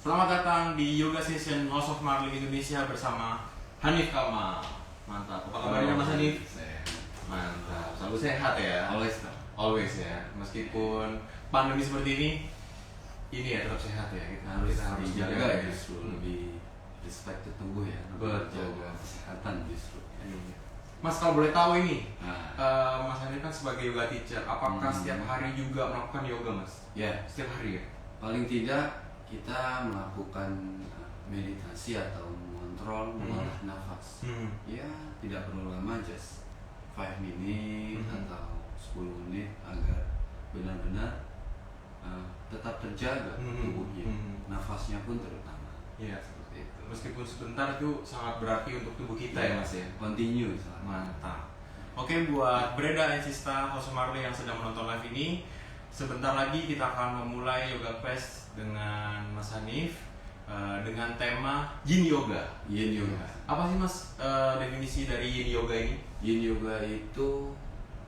Selamat datang di Yoga Session House of Marlin Indonesia bersama Hanif Kamal. Mantap. Apa kabarnya Mas Hanif? Sehat. Mantap. Selalu sehat ya. Always. Always ya. Meskipun pandemi seperti ini ya tetap sehat ya. Kita harus dijaga menjaga ya, justru lebih respect ke tubuh ya. Betul. Jaga kesehatan justru. Iya. Mas, kalau boleh tahu ini, Nah, Mas Hanif kan sebagai yoga teacher, apakah setiap hari juga melakukan yoga, Mas? ya Setiap hari ya? paling tidak kita melakukan meditasi atau mengontrol mengolah nafas. Ya tidak perlu lama, just 5 menit atau 10 menit agar benar-benar tetap terjaga tubuhnya, nafasnya pun terutama. Iya. Seperti itu. Meskipun sebentar itu sangat berarti untuk tubuh kita ya Mas ya. Continue. Mantap. Oke, buat Breda and Sista House Marley yang sedang menonton live ini, sebentar lagi kita akan memulai yoga class dengan Mas Hanif dengan tema Yin Yoga. Yin Yoga. Apa sih Mas definisi dari Yin Yoga ini? Yin Yoga itu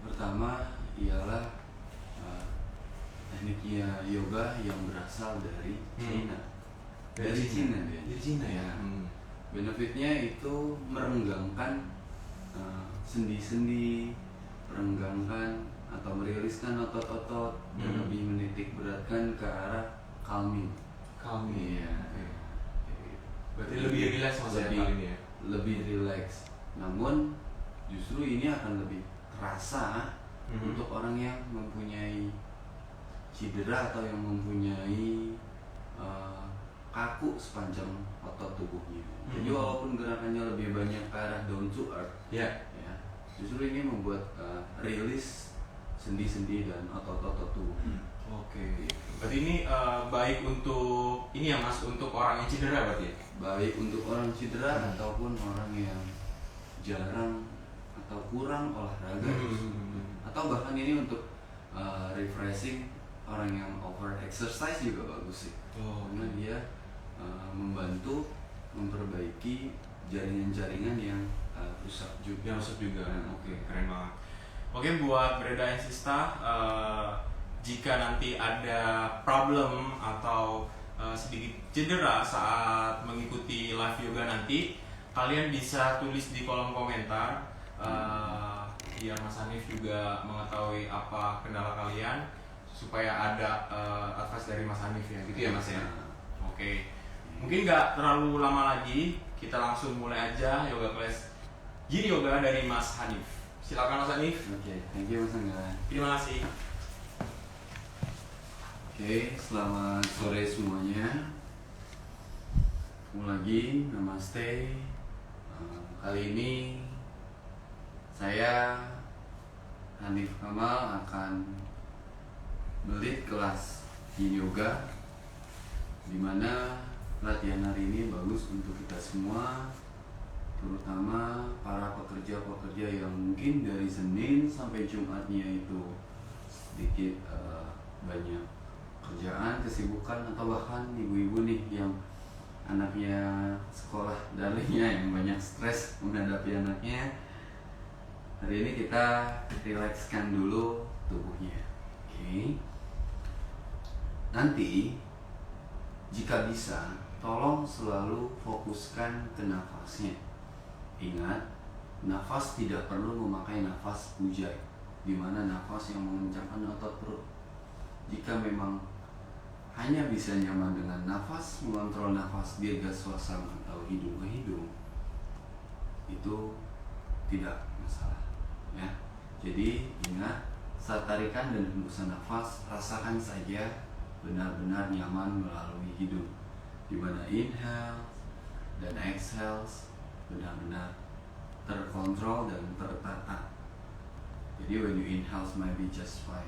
pertama ialah tekniknya yoga yang berasal dari Cina. Dari Cina dia. Dari Cina ya. Benefitnya itu merenggangkan sendi-sendi, merenggangkan atau meriliskan otot-otot dan lebih menitik beratkan ke arah calming. Calming. Iya. Berarti lebih rileks Mas ya Lebih- kali ini ya. Lebih rileks. Namun justru ini akan lebih terasa untuk orang yang mempunyai cedera atau yang mempunyai kaku sepanjang otot tubuhnya. Jadi walaupun gerakannya lebih banyak ke arah down to earth, Ya. ya, justru ini membuat rilis sendi-sendi dan otot-otot tubuh. Oke. Berarti ini baik untuk ini ya Mas, untuk orang yang cedera berarti ya? Baik untuk orang cedera ataupun orang yang jarang atau kurang olahraga, atau bahkan ini untuk refreshing orang yang over exercise juga bagus sih. Karena dia membantu memperbaiki jaringan-jaringan yang rusak juga. Yang rusak juga. Oke, keren banget. Oke, buat Breda and Sista, jika nanti ada problem atau sedikit cedera saat mengikuti live yoga nanti, kalian bisa tulis di kolom komentar biar Mas Hanif juga mengetahui apa kendala kalian supaya ada advice dari Mas Hanif ya, gitu ya Mas ya. Oke, mungkin nggak terlalu lama lagi, kita langsung mulai aja yoga class Yin Yoga dari Mas Hanif. Silakan Mas Hanif. Oke, thank you Mas Angga. Terima kasih. Oke, selamat sore semuanya. Ketemu lagi, namaste. Kali ini saya Hanif Kamal akan melit kelas Yin Yoga, dimana latihan hari ini bagus untuk kita semua, terutama para pekerja-pekerja yang mungkin dari Senin sampai Jumatnya itu sedikit banyak kerjaan, kesibukan, atau bahkan ibu-ibu nih yang anaknya sekolah daringnya yang banyak stres menghadapi anaknya. Hari ini kita rilekskan dulu tubuhnya. Oke. Nanti jika bisa, tolong selalu fokuskan ke nafasnya. Ingat, nafas tidak perlu memakai nafas ujjayi, di mana nafas yang mengencangkan otot perut. Jika memang hanya bisa nyaman dengan nafas, mengontrol nafas dirgaswasana atau hidung ke hidung, itu tidak masalah. Ya, jadi ingat, saat tarikan dan hembusan nafas, rasakan saja benar-benar nyaman melalui hidung, di mana inhale dan exhale benar-benar terkontrol dan tertata. Jadi when you inhale maybe just 5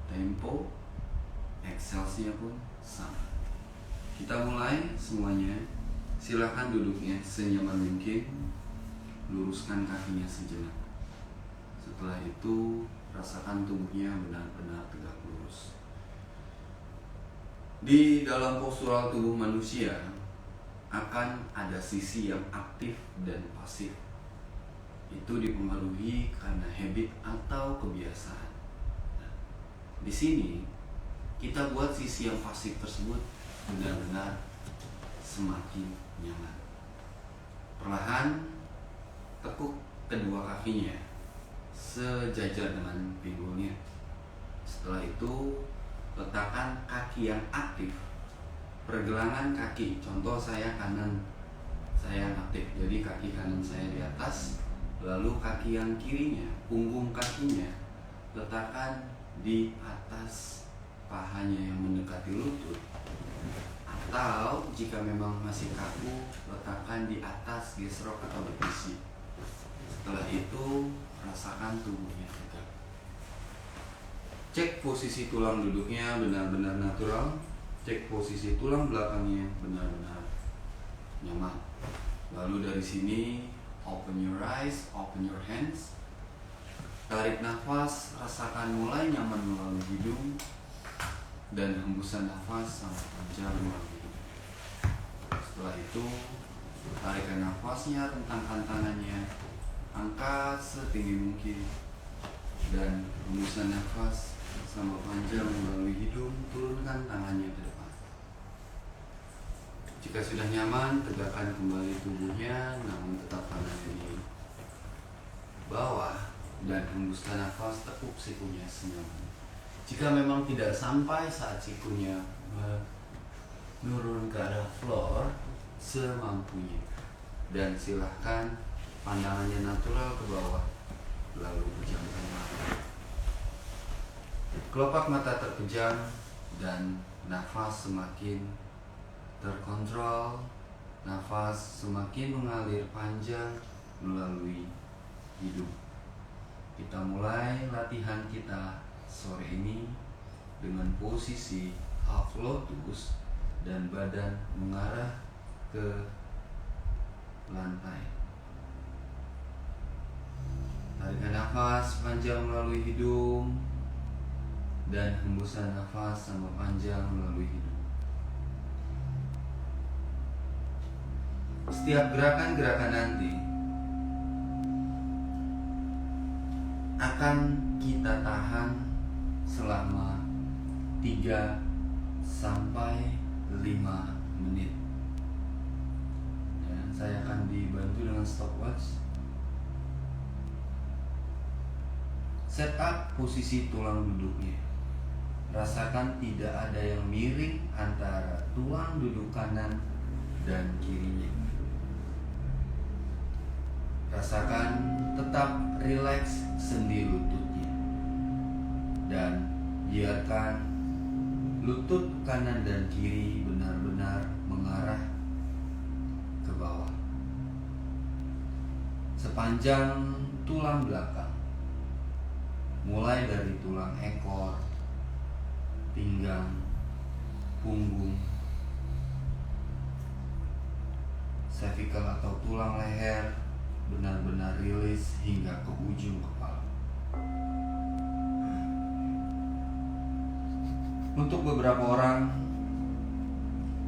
tempo, exhale-nya pun sama. Kita mulai semuanya. Silakan duduknya senyaman mungkin. Luruskan kakinya sejenak. Setelah itu rasakan tubuhnya benar-benar tegak lurus. Di dalam postural tubuh manusia akan ada sisi yang aktif dan pasif. Itu dipengaruhi karena habit atau kebiasaan. Di sini kita buat sisi yang pasif tersebut benar-benar semakin nyaman. Perlahan tekuk kedua kakinya sejajar dengan pinggulnya. Setelah itu letakkan kaki yang aktif. Pergelangan kaki, contoh saya kanan, saya aktif, jadi kaki kanan saya di atas. Lalu kaki yang kirinya, punggung kakinya letakkan di atas pahanya yang mendekati lutut. Atau jika memang masih kaku, letakkan di atas gesrok atau betisi. Setelah itu rasakan tubuhnya tegak. Cek posisi tulang duduknya benar-benar natural. Cek posisi tulang belakangnya benar-benar nyaman. Lalu dari sini open your eyes, open your hands. Tarik nafas, rasakan mulai nyaman melalui hidung dan hembusan nafas sampai panjang melalui hidung. Setelah itu tarikan nafasnya, rentangkan tangannya, angkat setinggi mungkin, dan hembusan nafas sama panjang melalui hidung, turunkan tangannya ke depan. Jika sudah nyaman, tegakkan kembali tubuhnya, namun tetap tangannya di bawah dan hembuskan nafas, tekuk sikunya senyaman. Jika memang tidak sampai saat sikunya menurun ke arah floor, semampunya. Dan silahkan pandangannya natural ke bawah, lalu pejamkan mata. Kelopak mata terpejam dan nafas semakin terkontrol. Nafas semakin mengalir panjang melalui hidung. Kita mulai latihan kita sore ini dengan posisi half lotus dan badan mengarah ke lantai. Tarikan nafas panjang melalui hidung dan hembusan nafas sama panjang melalui hidung. Setiap gerakan-gerakan nanti akan kita tahan selama 3 sampai 5 menit. Dan saya akan dibantu dengan stopwatch. Set up posisi tulang duduknya. Rasakan tidak ada yang miring antara tulang duduk kanan dan kirinya. Rasakan tetap rileks sendi lututnya. Dan biarkan lutut kanan dan kiri benar-benar mengarah ke bawah. Sepanjang tulang belakang. Mulai dari tulang ekor, pinggang, punggung, cervical atau tulang leher benar-benar rilis hingga ke ujung kepala. Untuk beberapa orang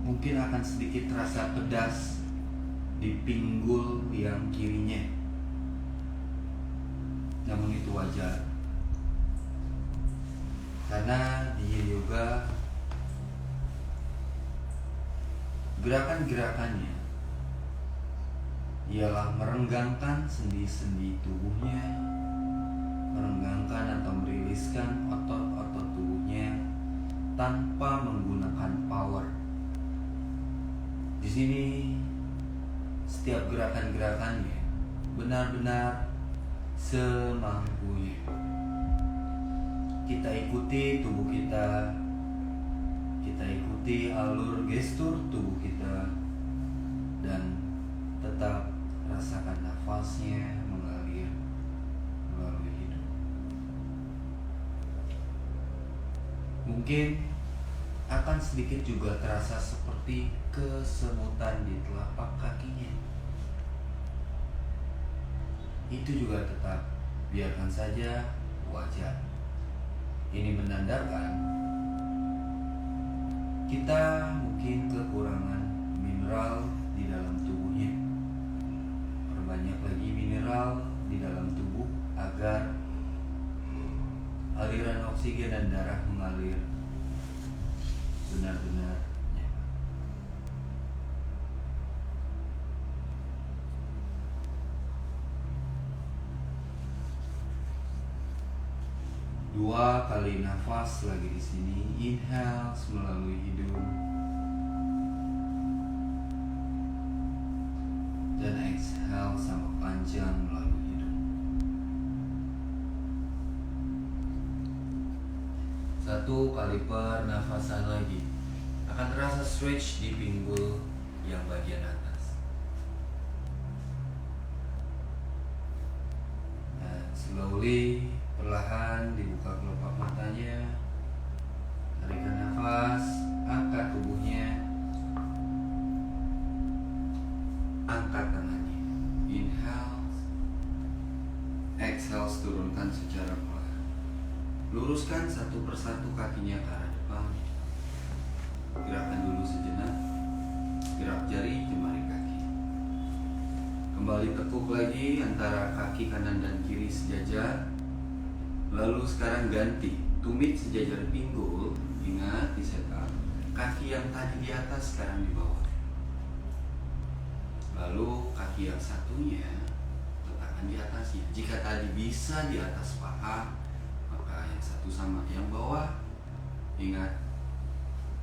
mungkin akan sedikit terasa pedas di pinggul yang kirinya. Namun itu wajar. Karena di yoga gerakan-gerakannya ialah merenggangkan sendi-sendi tubuhnya, merenggangkan atau meriliskan otot-otot tubuhnya tanpa menggunakan power. Di sini setiap gerakan-gerakannya benar-benar semampunya. Kita ikuti tubuh kita, kita ikuti alur gestur tubuh kita, dan tetap rasakan nafasnya mengalir melalui hidung. Mungkin akan sedikit juga terasa seperti kesemutan di telapak kakinya. Itu juga tetap biarkan saja, wajar. Ini menandakan kita mungkin kekurangan mineral di dalam tubuhnya. Perbanyak lagi mineral di dalam tubuh agar aliran oksigen dan darah mengalir benar-benar nyaman. 2 kali nafas lagi di sini. Inhale melalui hidung dan exhale sama panjang melalui hidung. 1 kali pernafasan lagi. Akan terasa stretch di pinggul yang bagian atas. Dan slowly, perlahan dibuka kelopak matanya. Tarikan nafas, angkat tubuhnya, angkat tangannya. Inhale, exhale, turunkan secara perlahan. Luruskan satu persatu kakinya ke arah depan. Gerakan dulu sejenak. Gerak jari jemari kaki. Kembali tekuk lagi antara kaki kanan dan kiri sejajar. Lalu sekarang ganti, tumit sejajar pinggul. Ingat di setup, kaki yang tadi di atas sekarang di bawah. Lalu kaki yang satunya letakkan di atasnya. Jika tadi bisa di atas paha, maka yang satu sama yang bawah. Ingat,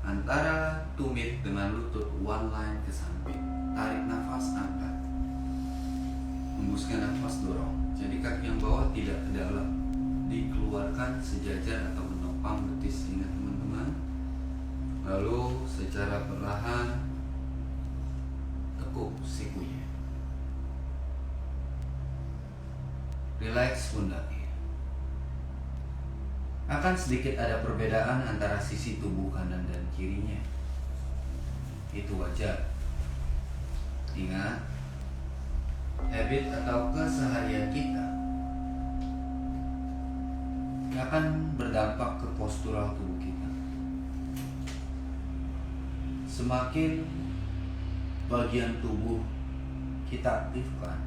antara tumit dengan lutut one line ke samping. Tarik nafas, angkat. Hembuskan nafas, dorong. Jadi kaki yang bawah tidak ke dalam. Dikeluarkan sejajar atau menopang betis. Ingat teman-teman. Lalu secara perlahan tekuk sikunya. Relax pundaknya. Akan sedikit ada perbedaan antara sisi tubuh kanan dan kirinya. Itu wajar. Ingat, habit atau keseharian kita akan berdampak ke postural tubuh kita. Semakin bagian tubuh kita aktifkan,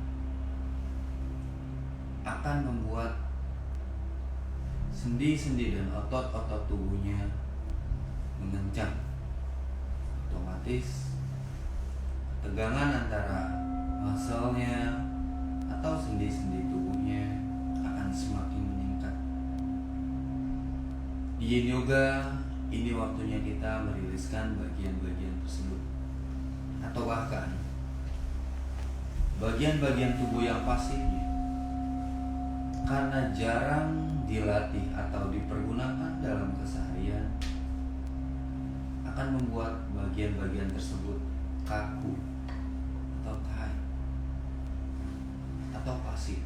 akan membuat sendi-sendi dan otot-otot tubuhnya mengencang. Otomatis tegangan antara muscle-nya atau sendi-sendi tubuhnya akan semakin meningkat. Di Yin Yoga, ini waktunya kita meriliskan bagian-bagian tersebut. Atau bahkan bagian-bagian tubuh yang pasifnya, karena jarang dilatih atau dipergunakan dalam keseharian, akan membuat bagian-bagian tersebut kaku atau tight atau pasif.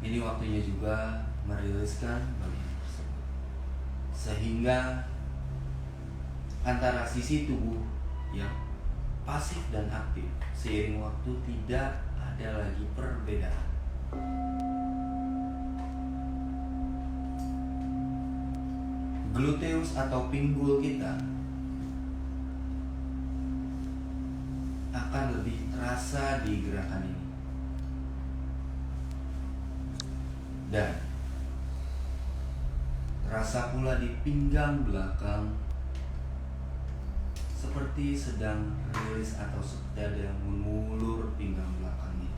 Ini waktunya juga meriliskan bagian tersebut, sehingga antara sisi tubuh yang pasif dan aktif seiring waktu tidak ada lagi perbedaan. Gluteus atau pinggul kita akan lebih terasa di gerakan ini. Dan terasa pula di pinggang belakang, seperti sedang rilis atau seperti ada yang mengulur pinggang belakangnya.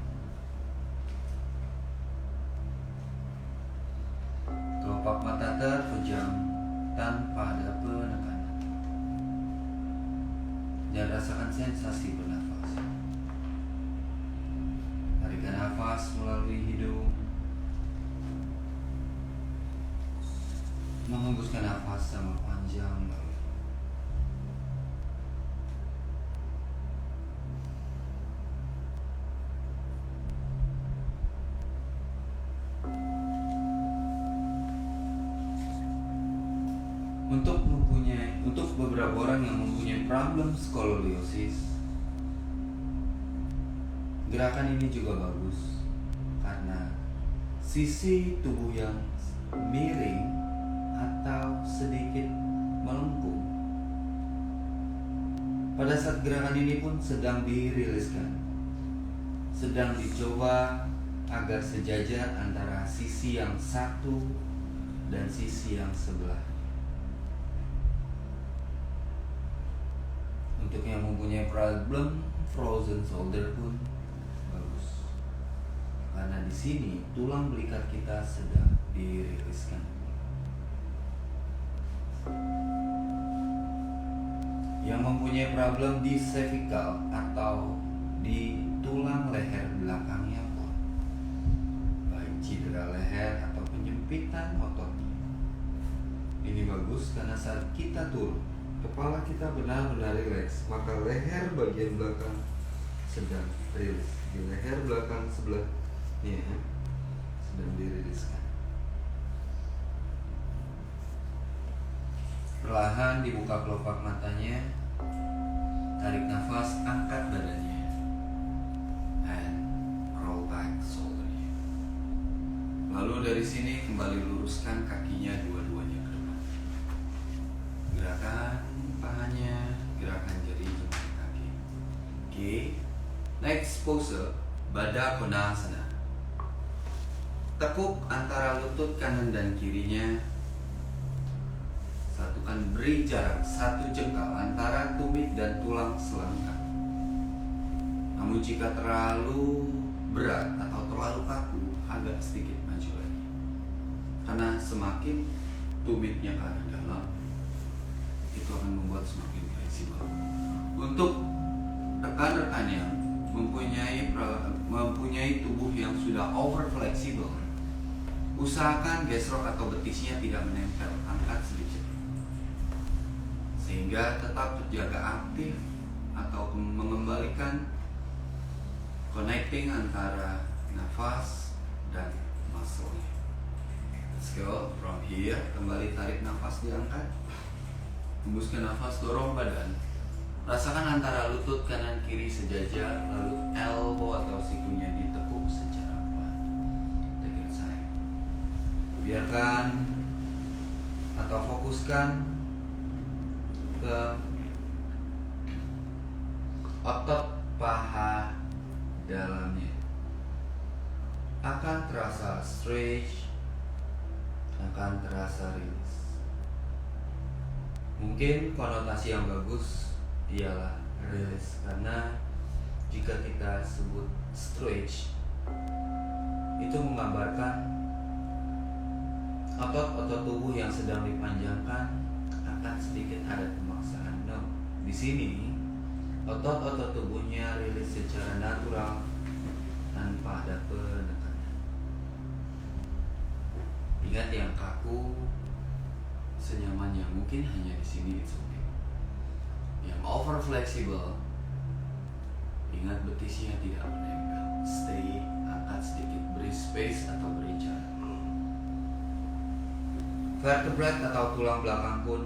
Kelopak mata terpejam tanpa ada penekanan. Dan rasakan sensasi bernafas. Tarikan nafas melalui hidung. Menghembuskan nafas sama panjang melalui. Untuk beberapa orang yang mempunyai problem skoliosis, gerakan ini juga bagus karena sisi tubuh yang miring atau sedikit melengkung pada saat gerakan ini pun sedang diriliskan, sedang dicoba agar sejajar antara sisi yang satu dan sisi yang sebelah. Untuk yang mempunyai problem frozen shoulder pun bagus karena di sini tulang belikat kita sedang diriliskan. Yang mempunyai problem di cervical atau di tulang leher belakangnya pun, baik cedera leher atau penyempitan ototnya, ini bagus karena saat kita turun, kepala kita benar-benar rileks, maka leher bagian belakang sedang rilis. Di leher belakang sebelah ini ya, sedang diriliskan. Perlahan dibuka kelopak matanya, tarik nafas, angkat badannya, and roll back shouldernya. Lalu dari sini kembali luruskan kakinya dua-duanya ke depan. Gerakan pahanya, gerakan jari jempol kaki. Oke, next pose, Baddha Konasana. Tekuk antara lutut kanan dan kirinya. Satukan, beri jarak 1 jengkal antara tumit dan tulang selangkah. Namun jika terlalu berat atau terlalu kaku, agak sedikit maju lagi. Karena semakin tumitnya ke arah dalam, itu akan membuat semakin fleksibel. Untuk rekan-rekan yang mempunyai tubuh yang sudah over fleksibel, usahakan gesrok atau betisnya tidak menempel, angkat sedikit sehingga tetap terjaga aktif atau mengembalikan connecting antara nafas dan muscle-nya. Let's go from here. Kembali tarik nafas, diangkat, hembuskan nafas, dorong badan, rasakan antara lutut kanan kiri sejajar, lalu elbow atau sikunya ditekuk secara pelan. Take it side. Biarkan atau fokuskan ke otot paha dalamnya. Akan terasa stretch, akan terasa rilis. Mungkin konotasi yang bagus ialah rilis, karena jika kita sebut stretch, itu menggambarkan otot-otot tubuh yang sedang dipanjangkan akan sedikit ada pemaksaan. No, di sini otot-otot tubuhnya rilis secara natural tanpa ada penekanan. Ingat, yang kaku senyamannya mungkin hanya di sini, it's okay. Yang over flexible, ingat betisnya tidak menempel. Stay, angkat sedikit, beri space atau beri jarak. Vertebrae atau tulang belakang pun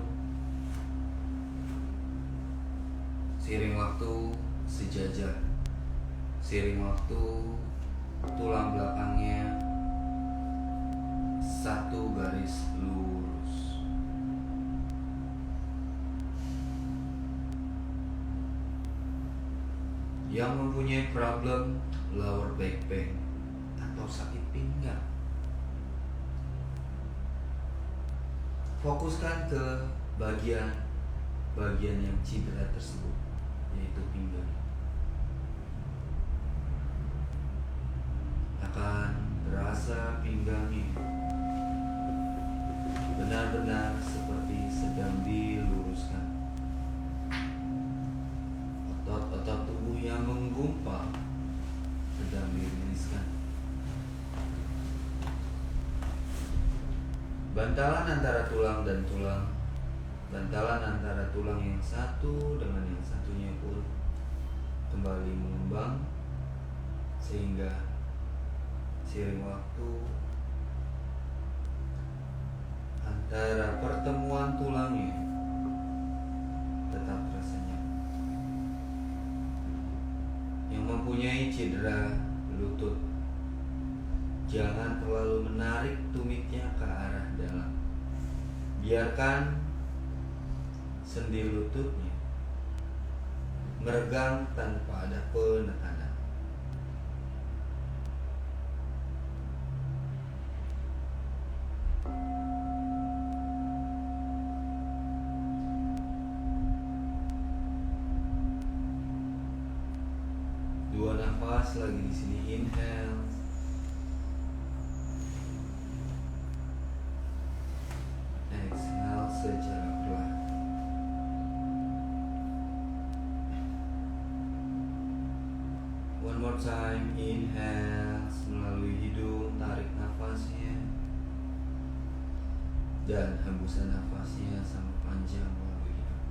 seiring waktu sejajar. Seiring waktu tulang belakangnya satu garis lurus. Yang mempunyai problem lower back pain atau sakit pinggang, fokuskan ke bagian yang cedera tersebut, yaitu pinggang. Akan terasa pinggangnya benar-benar seperti sedang diluruskan. Otot-otot tubuh yang menggumpal sedang diriliskan. Bantalan antara tulang dan tulang, bantalan antara tulang yang satu dengan yang satunya pun kembali mengembang, sehingga seiring waktu antara pertemuan tulangnya tetap terasa nyaman. Yang mempunyai cedera lutut, jangan terlalu menarik tumitnya ke arah dalam. Biarkan sendi lututnya meregang tanpa ada penekanan. Dua nafas lagi di sini, inhale, One more time, inhale melalui hidung, tarik nafasnya. Dan hembusan nafasnya sama panjang melalui hidung.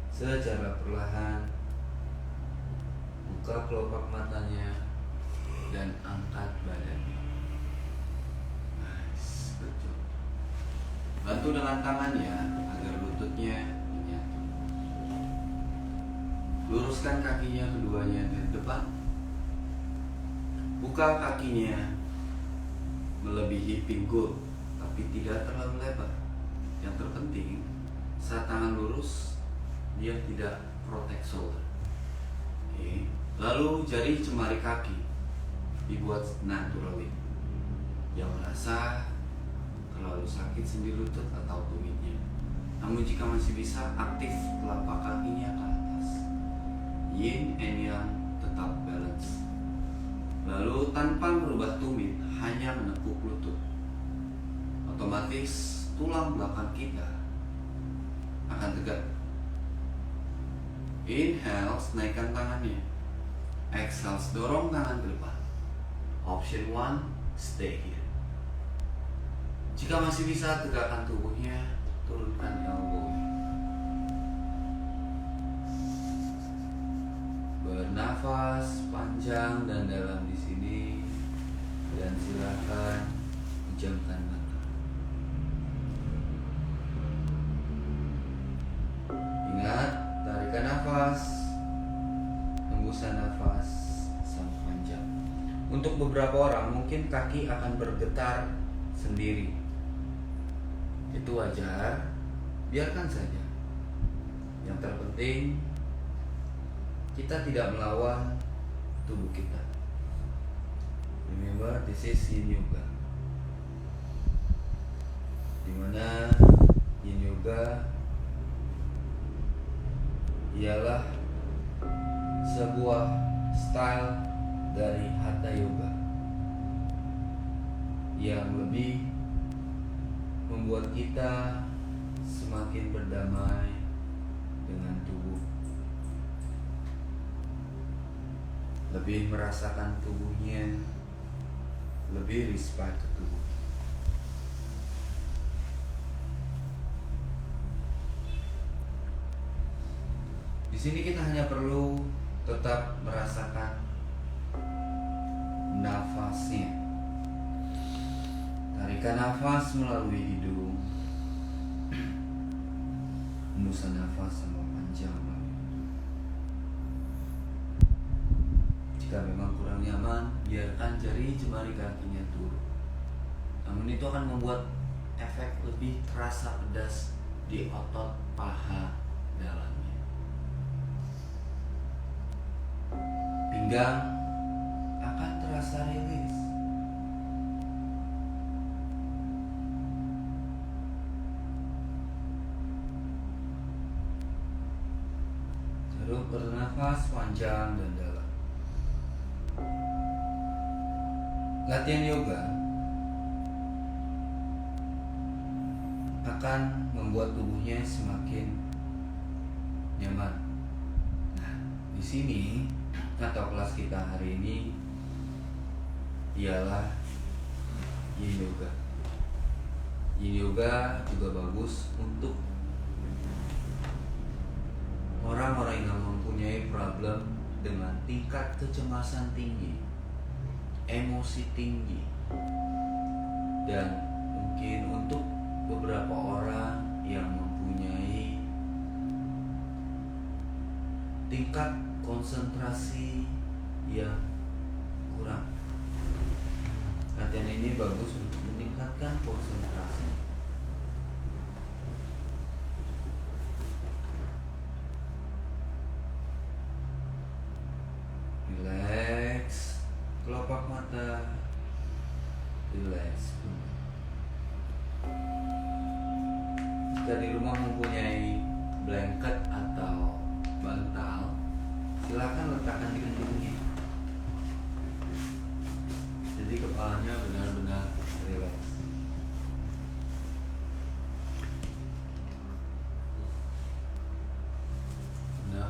Secara perlahan, buka kelopak matanya dan angkat badannya. Nice, good job. Bantu dengan tangannya agar lututnya menyatu. Luruskan kakinya keduanya dari depan. Buka kakinya melebihi pinggul, tapi tidak terlalu lebar. Yang terpenting, saat tangan lurus, dia tidak protect shoulder. Oke. Lalu jari cemari kaki dibuat naturally. Yang merasa terlalu sakit sendi lutut atau tumitnya. Namun jika masih bisa, aktif telapak kakinya ke atas. Yin and yang tetap balance. Lalu tanpa merubah tumit, hanya menekuk lutut. Otomatis tulang belakang kita akan tegak. Inhale, naikkan tangannya. Exhale, dorong tangan ke depan. Option 1, stay here. Jika masih bisa, tegakkan tubuhnya, turunkan elbow. Bernafas panjang dan dalam di sini, dan silakan pejamkan mata. Ingat, tarikan nafas, hembusan nafas sampai panjang. Untuk beberapa orang mungkin kaki akan bergetar sendiri. Itu wajar, biarkan saja. Yang terpenting, kita tidak melawan tubuh kita. Remember, this is Yin Yoga. Dimana Yin Yoga ialah sebuah style dari Hatha Yoga yang lebih membuat kita semakin berdamai dengan tubuh, lebih merasakan tubuhnya, lebih respect ke tubuh. Di sini kita hanya perlu tetap merasakan nafasnya. Tarikan nafas melalui hidung, hembusan nafas sama panjang melalui hidung. Jika memang kurang nyaman, biarkan jari jemari kakinya turun. Namun itu akan membuat efek lebih terasa pedas di otot paha dalamnya. Pinggang akan terasa rilis. Terus bernafas panjang dan dalam. Latihan yoga akan membuat tubuhnya semakin nyaman. Nah, di sini atau kelas kita hari ini ialah Yin Yoga. Yin Yoga juga bagus untuk orang-orang yang mempunyai problem dengan tingkat kecemasan tinggi, emosi tinggi, dan mungkin untuk beberapa orang yang mempunyai tingkat konsentrasi yang kurang. Latihan ini bagus untuk meningkatkan konsentrasi. Relax kelopak mata, relax. Jika di rumah mempunyai blanket atau bantal, silakan letakkan di keningnya. Jadi kepalanya benar-benar relax.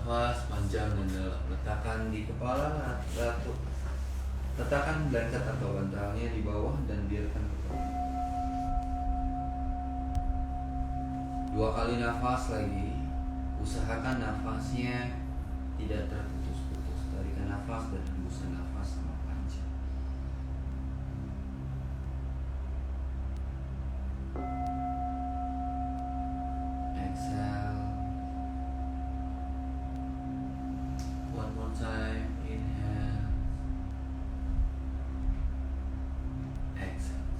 nafas panjang dan dalam. Letakkan di kepala, letakkan blanket atau bantalnya di bawah dan biarkan kepala. 2 kali nafas lagi. Usahakan nafasnya tidak terputus-putus. Tarikan nafas dan hembuskan nafas sama panjang. Exhale. One more time. Inhale. Exhale.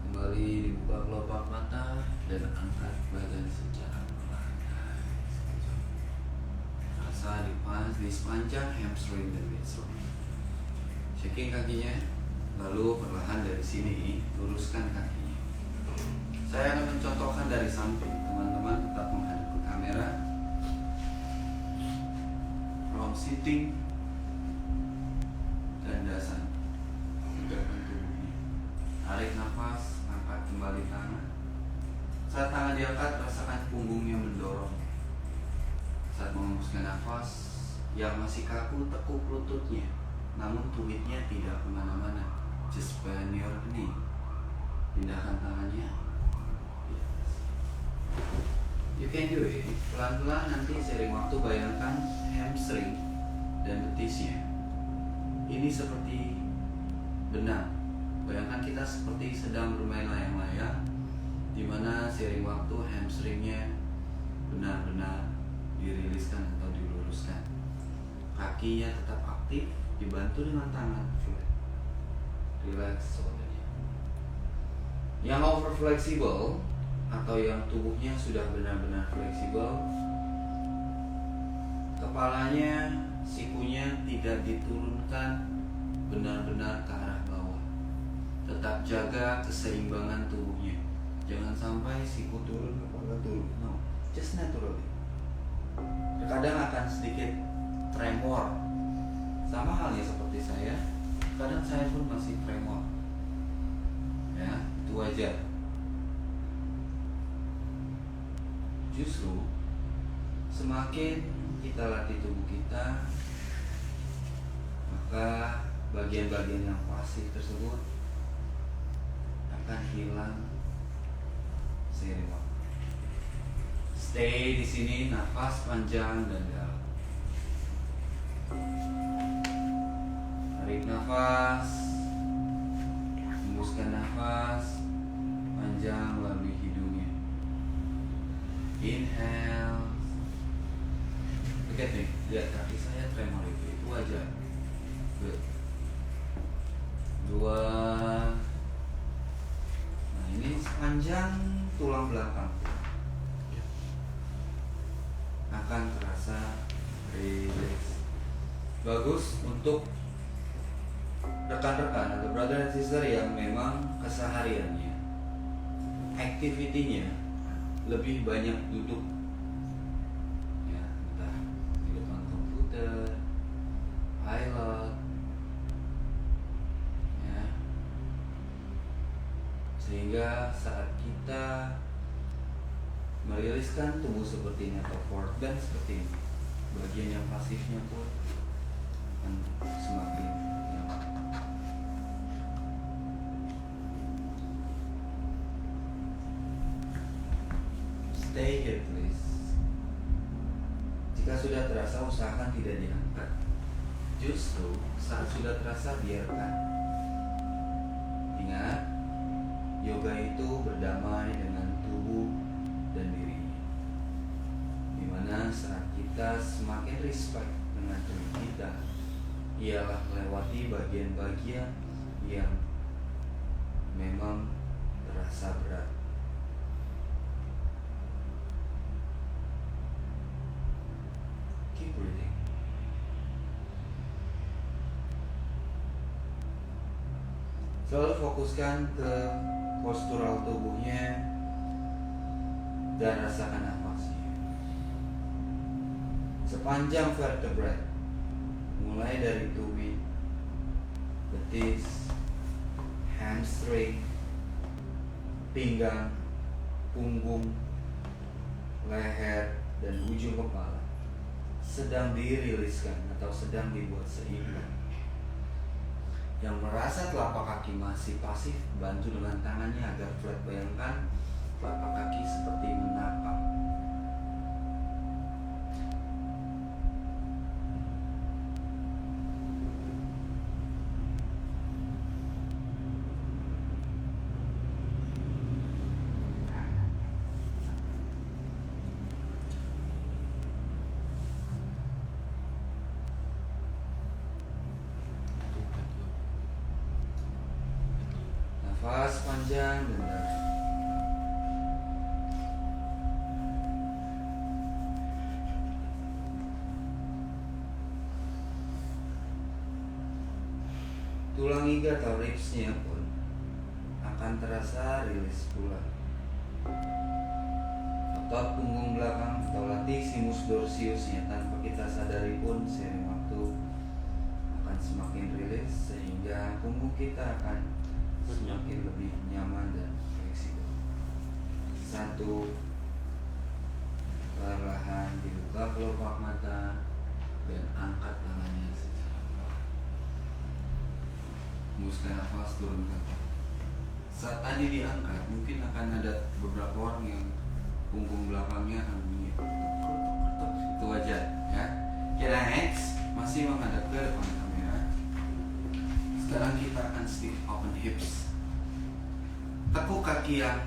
Kembali dibuka kelopak mata dan angkat badan secara perlahan. Rasa di sepanjang hamstring dan midstring. Shaking kakinya, lalu perlahan dari sini luruskan kakinya. Saya akan mencontohkan dari samping. Teman-teman tetap menghadap ke kamera. From sitting dan dasar. Tegakkan tubuhnya. Tarik nafas, angkat kembali tangan. Saat tangan diangkat, rasakan punggungnya mendorong. Saat menghembuskan nafas, yang masih kaku tekuk lututnya, namun tumitnya tidak kemana-mana. Just bend your knee. Pindahkan tangannya. Yes. You can do it. Pelan-pelan nanti seiring waktu bayangkan hamstring dan betisnya. Ini seperti benang. Bayangkan kita seperti sedang bermain layang-layang, di mana seiring waktu hamstringnya benar-benar diriliskan atau diluruskan. Kakinya tetap aktif, dibantu dengan tangan flat. Relax shouldernya. Yang over flexible atau yang tubuhnya sudah benar-benar fleksibel, kepalanya, sikunya tidak diturunkan benar-benar ke arah bawah. Tetap jaga keseimbangan tubuhnya. Jangan sampai siku turun, kepala turun. No, just naturally. Terkadang akan sedikit tremor. Sama halnya seperti saya. Kadang saya pun masih tremor. Ya, itu wajar. Justru semakin kita latih tubuh kita, maka bagian-bagian yang pasif tersebut akan hilang seiring waktu. Stay di sini, nafas panjang dan dalam. Tarik nafas, hembuskan nafas panjang melalui hidungnya. Inhale. Look at me, lihat kaki saya tremor itu wajar. Good. 2. Nah ini sepanjang tulang belakang akan terasa relax. Bagus untuk rekan-rekan atau brother and sister yang memang kesehariannya activity-nya lebih banyak duduk, ya, entah di depan komputer, pilot, ya, sehingga saat kita meriliskan tubuh seperti ini atau forward bend seperti ini, bagian yang pasifnya pun akan semakin nyaman. Stay here please. Jika sudah terasa, usahakan tidak diangkat. Justru saat sudah terasa, biarkan. Ingat, yoga itu berdamai dengan tubuh dan dirinya, dimana saat kita semakin respect dengan tubuh kita, ialah melewati bagian-bagian yang memang terasa berat. Keep breathing. Selalu fokuskan ke postural tubuhnya dan rasakan nafasnya sepanjang vertebrae, mulai dari tumit, betis, hamstring, pinggang, punggung, leher, dan ujung kepala. sedang diriliskan atau sedang dibuat seimbang. Yang merasa telapak kaki masih pasif, bantu dengan tangannya agar flat. Bayangkan telapak kaki seperti menapak. Nafas panjang dan dalam. Tulang iga atau ribsnya pun akan terasa rilis pula. Otot punggung belakang atau latissimus dorsiusnya tanpa kita sadari pun seiring waktu akan semakin rilis, sehingga punggung kita akan semakin lebih nyaman dan fleksibel. 1. Perlahan dibuka kelopak mata dan angkat tangannya secara pelan. Hembuskan nafas, turunkan. Saat tadi diangkat, mungkin akan ada beberapa orang yang punggung belakangnya akan bunyi ketuk. Itu wajar, ya. Kita next, masih menghadap ke depan kamera. Sekarang kita akan stiff open hips. Tekuk kaki yang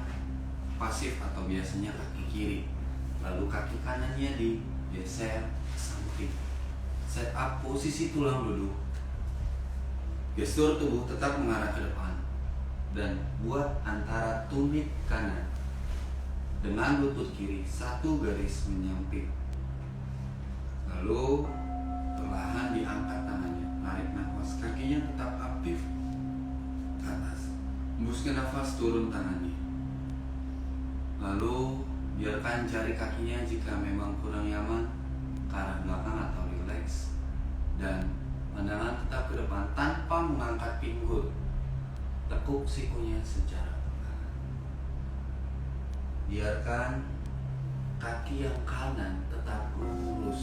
pasif atau biasanya kaki kiri, lalu kaki kanannya digeser ke samping. Set up posisi tulang duduk. Gestur tubuh tetap mengarah ke depan dan buat antara tumit kanan dengan lutut kiri satu garis menyamping. Lalu perlahan diangkat tangannya, tarik nafas, kakinya tetap aktif ke atas. Hembuskan nafas, turun tangannya. Lalu biarkan jari kakinya jika memang kurang nyaman ke arah belakang atau rileks, dan pandangan tetap ke depan tanpa mengangkat pinggul. Tekuk sikunya secara perlahan. Biarkan kaki yang kanan tetap lurus.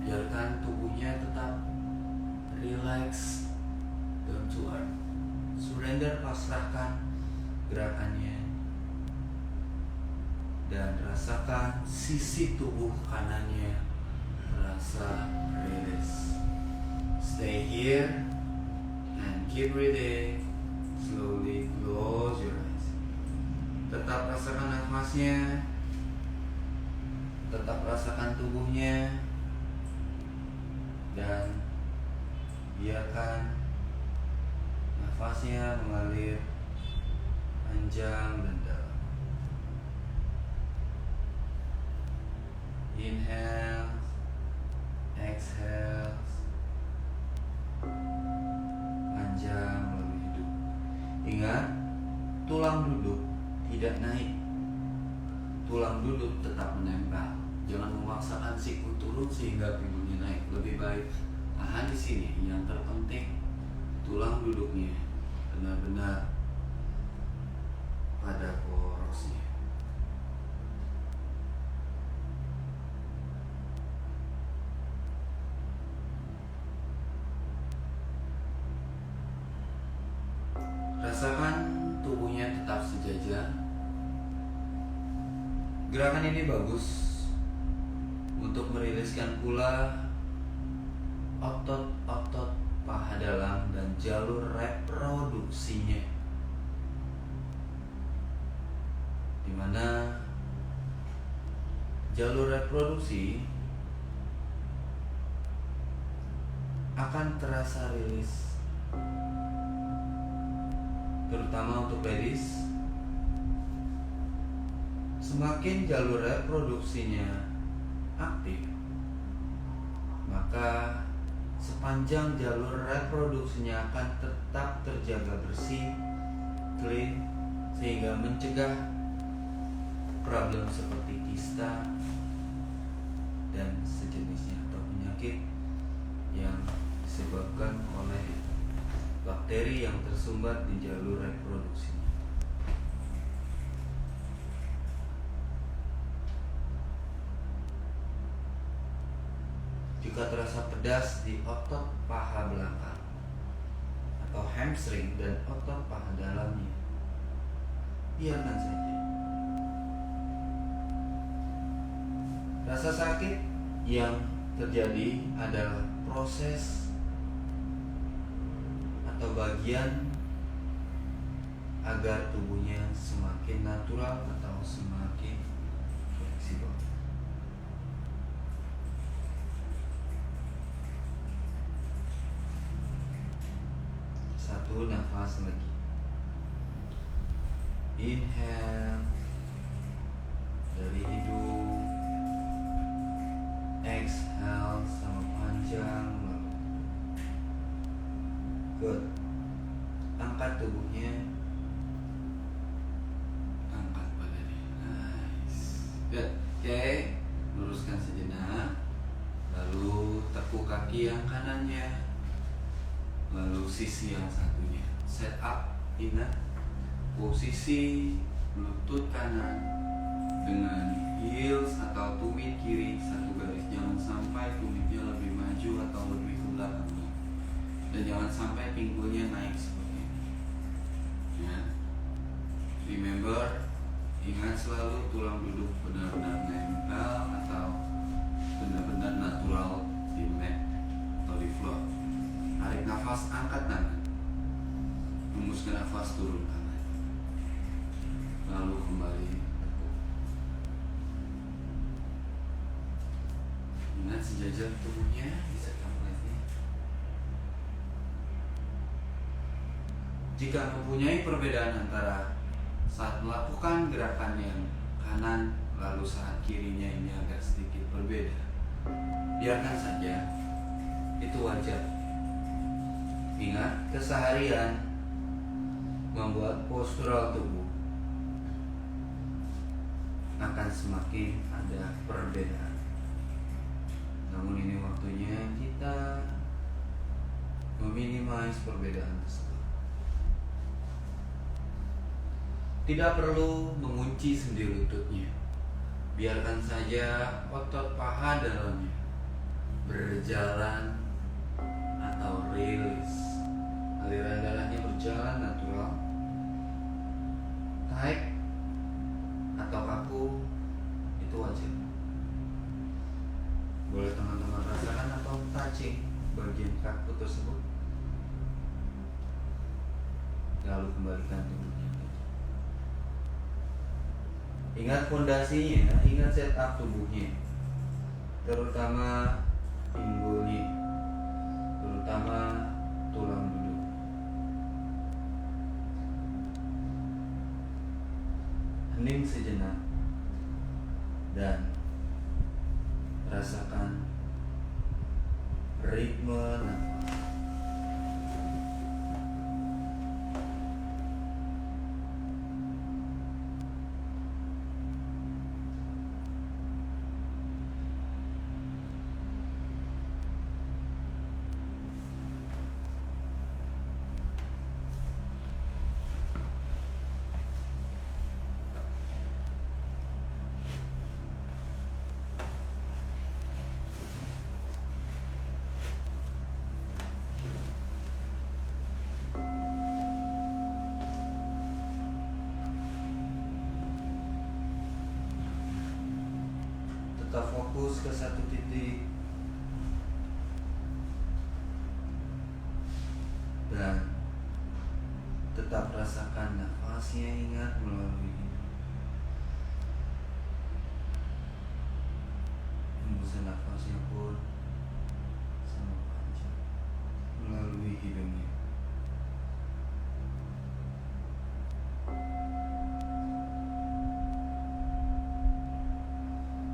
Biarkan tubuhnya tetap rileks, down to earth. Surrender, pasrahkan gerakannya, dan rasakan sisi tubuh kanannya terasa rilis. Stay here and keep breathing. Slowly close your eyes. Tetap rasakan nafasnya, tetap rasakan tubuhnya, dan biarkan nafasnya mengalir panjang dan dalam. Inhale, exhale, panjang lalu hidup. Ingat, tulang duduk tidak naik. Tulang duduk tetap menempel. Jangan memaksakan siku turun sehingga pinggulnya naik. Lebih baik tahan di sini. Yang terpenting tulang duduknya benar-benar pada porosnya. Rasakan tubuhnya tetap sejajar. Gerakan ini bagus untuk meriliskan pula otot-otot paha dalam dan jalur reproduksinya, di mana jalur reproduksi akan terasa rilis, terutama untuk ladies. Semakin jalur reproduksinya aktif, maka sepanjang jalur reproduksinya akan tetap terjaga bersih, clean, sehingga mencegah problem seperti kista dan sejenisnya atau penyakit yang disebabkan oleh bakteri yang tersumbat di jalur reproduksinya. Jika terasa pedas di otot paha belakang atau hamstring dan otot paha dalamnya, biarkan saja. Rasa sakit yang terjadi adalah proses atau bagian agar tubuhnya semakin natural atau semakin fleksibel. Satu nafas lagi. Inhale dari hidung, exhale sama panjang lalu. Good. Angkat tubuhnya, angkat badannya. Nice. Good. Oke, luruskan sejenak. Lalu tekuk kaki yang kanannya, lalu sisi yang satunya. Set up. Ingat, posisi lutut kanan dengan heels atau tumit kiri satu garis. Jangan sampai tumitnya lebih maju atau lebih ke belakang, dan jangan sampai pinggulnya naik seperti ini. Ya. Remember, ingat selalu tulang duduk benar-benar nempel atau benar-benar natural di mat atau di floor. Tarik nafas, angkat tangan, hembuskan nafas, turun tangan, lalu kembali tekuk. Ingat sejajar tubuhnya bisa templatenya. Jika mempunyai perbedaan antara saat melakukan gerakan yang kanan lalu saat kirinya ini agak sedikit berbeda, biarkan saja, itu wajar. Ingat, keseharian membuat postural tubuh akan semakin ada perbedaan. Namun ini waktunya kita meminimais perbedaan tersebut. Tidak perlu mengunci sendi lututnya. Biarkan saja otot paha dalamnya berjalan atau rilis. Aliran darahnya berjalan natural. Tight atau kaku itu wajar. Boleh teman-teman rasakan atau touching bagian kaku tersebut. Lalu kembalikan tubuhnya. Ingat fondasinya, ingat setup tubuhnya, terutama pinggulnya, terutama tulang duduk. Hening sejenak dan rasakan ritme nafas. Tetap fokus ke satu titik dan tetap rasakan nafasnya. Ingat melalui hembusan nafasnya pun sama panjang melalui hidungnya.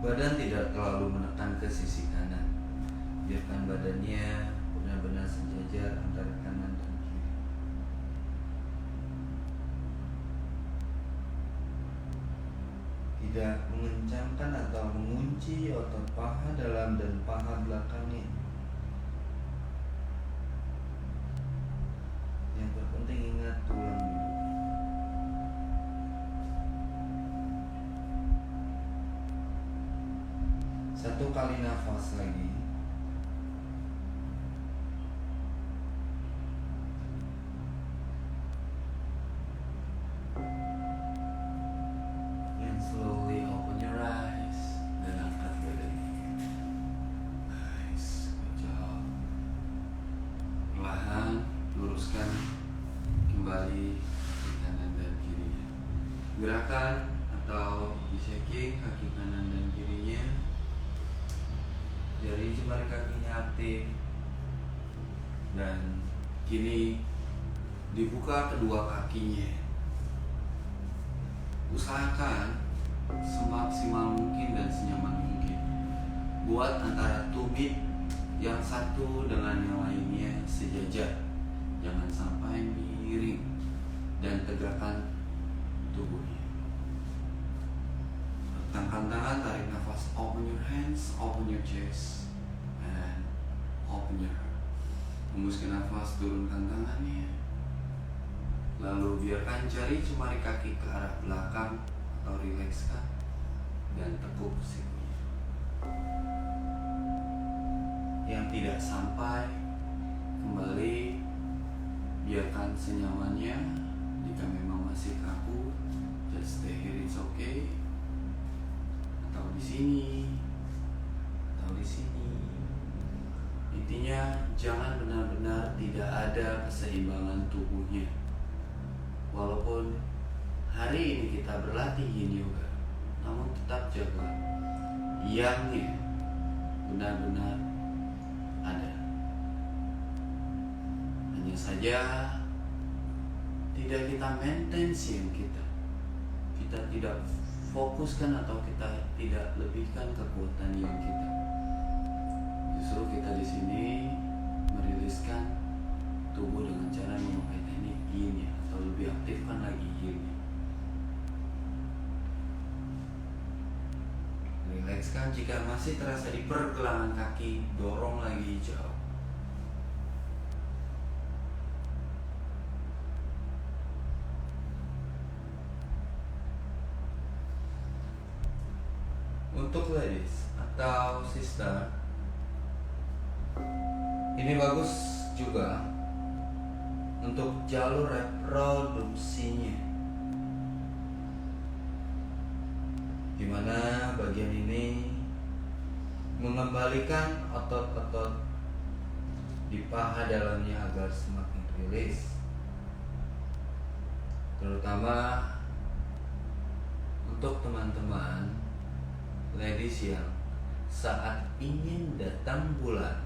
Badan tidak terlalu menekan ke sisi kanan. Biarkan badannya benar-benar sejajar antara kanan dan kiri. Tidak mengencangkan atau mengunci otot paha dalam dan paha belakangnya. Yang terpenting ingat tulang duduk. Satu kali nafas lagi. Gerakan atau shaking kaki kanan dan kirinya. Jari jemari kakinya aktif. Dan kini dibuka kedua kakinya. Usahakan semaksimal mungkin dan senyaman mungkin. Buat antara tumit yang satu dengan yang lainnya sejajar. Jangan sampai miring. Dan tegakkan tubuhnya. Tangkan tangan, tarik nafas. Open your hands, open your chest, and open your heart. Hembuskan nafas, turunkan tangannya. Lalu biarkan jari jemari kaki ke arah belakang atau rilekskan dan tekuk sikunya. Yang tidak sampai, kembali biarkan senyamannya. Jika memang masih kaku, just stay here, it's okay. Atau di sini, atau di sini. Intinya jangan benar-benar tidak ada keseimbangan tubuhnya. Walaupun hari ini kita berlatih yin yoga, namun tetap jaga yang-nya benar-benar ada. Hanya saja tidak kita maintain yang kita tidak fokuskan atau kita tidak lebihkan kekuatan yang kita. Justru kita di sini meriliskan tubuh dengan cara memakai teknik yin atau lebih aktifkan lagi yin. Rilekskan, jika masih terasa di pergelangan kaki, dorong lagi jauh. Untuk ladies atau sister, ini bagus juga untuk jalur reproduksinya, dimana bagian ini mengembalikan otot-otot di paha dalamnya agar semakin rilis, terutama untuk teman-teman ladies yang saat ingin datang bulan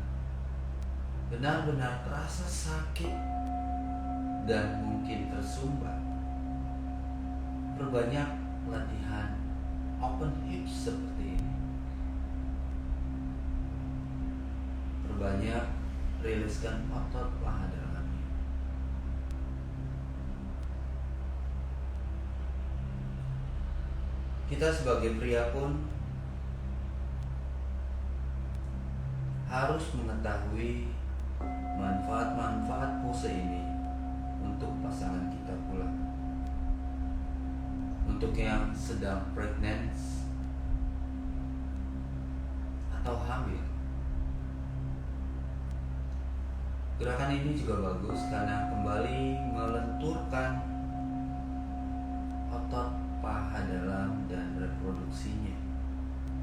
benar-benar terasa sakit dan mungkin tersumbat. Perbanyak latihan open hips seperti ini. Perbanyak riliskan otot paha dalamnya. Kita sebagai pria pun harus mengetahui manfaat-manfaat pose ini untuk pasangan kita pula. Untuk yang sedang pregnant atau hamil, gerakan ini juga bagus karena kembali melenturkan otot paha dalam dan reproduksinya,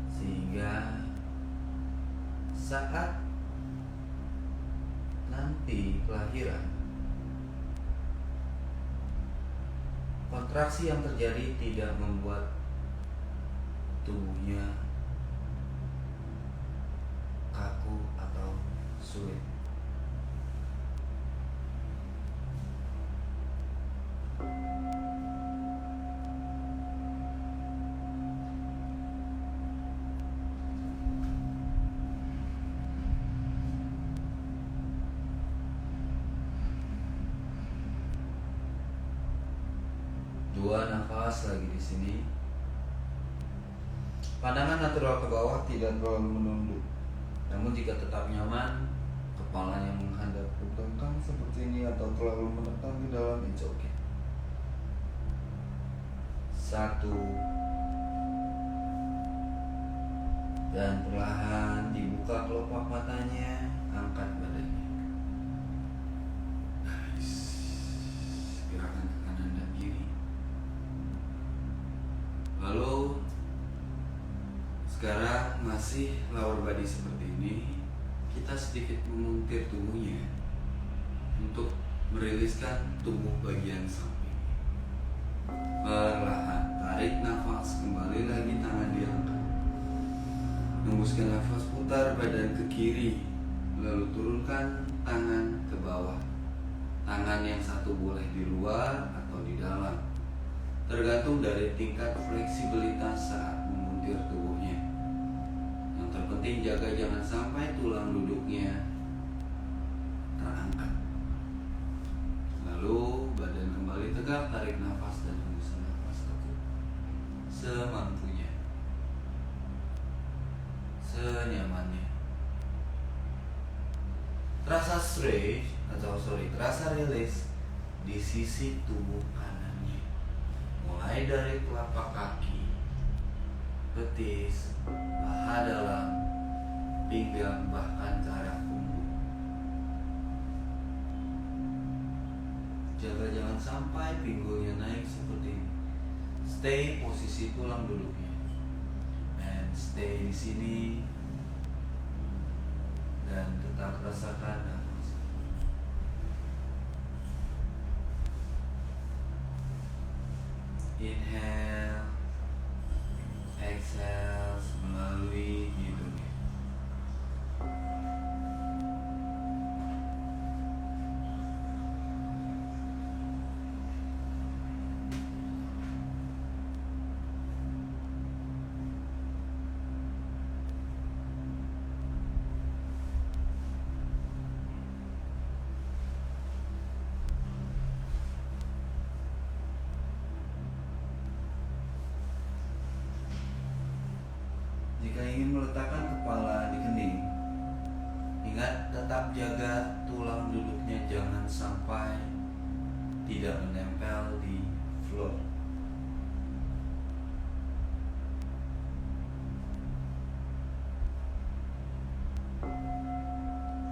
sehingga saat nanti kelahiran, kontraksi yang terjadi tidak membuat tubuhnya kaku atau sulit. Dua nafas lagi di sini. Pandangan natural ke bawah, tidak terlalu menunduk. Namun jika tetap nyaman, kepala yang menghadap ke belakang seperti ini atau terlalu menetap di dalam, it's okay. 1. Dan perlahan dibuka kelopak matanya, angkat badannya. Nice. Gerakan ke kanan dan kiri. Lalu sekarang masih lower body seperti ini, kita sedikit memuntir tubuhnya untuk meriliskan tubuh bagian samping. Perlahan Tarik nafas, kembali lagi tangan diangkat. Hembuskan nafas, putar badan ke kiri. Lalu turunkan tangan ke bawah. Tangan yang satu boleh di luar atau di dalam, tergantung dari tingkat fleksibilitas saat memuntir tubuhnya. Yang terpenting jaga jangan sampai tulang duduknya terangkat. Lalu badan kembali tegak, tarik nafas dan hembuskan nafas tekuk semampunya, senyamannya. Terasa terasa rilis di sisi tubuh kanannya, mulai dari telapak kaki, betis, paha dalam, pinggang, bahkan ke arah punggung. Jaga jangan sampai pinggulnya naik seperti ini. Stay posisi tulang duduknya, and stay di sini dan tetap rasakan nafas. Inhale, exhale melalui hidungnya. Jika ingin meletakkan kepala di kening, ingat tetap jaga tulang duduknya jangan sampai tidak menempel di floor.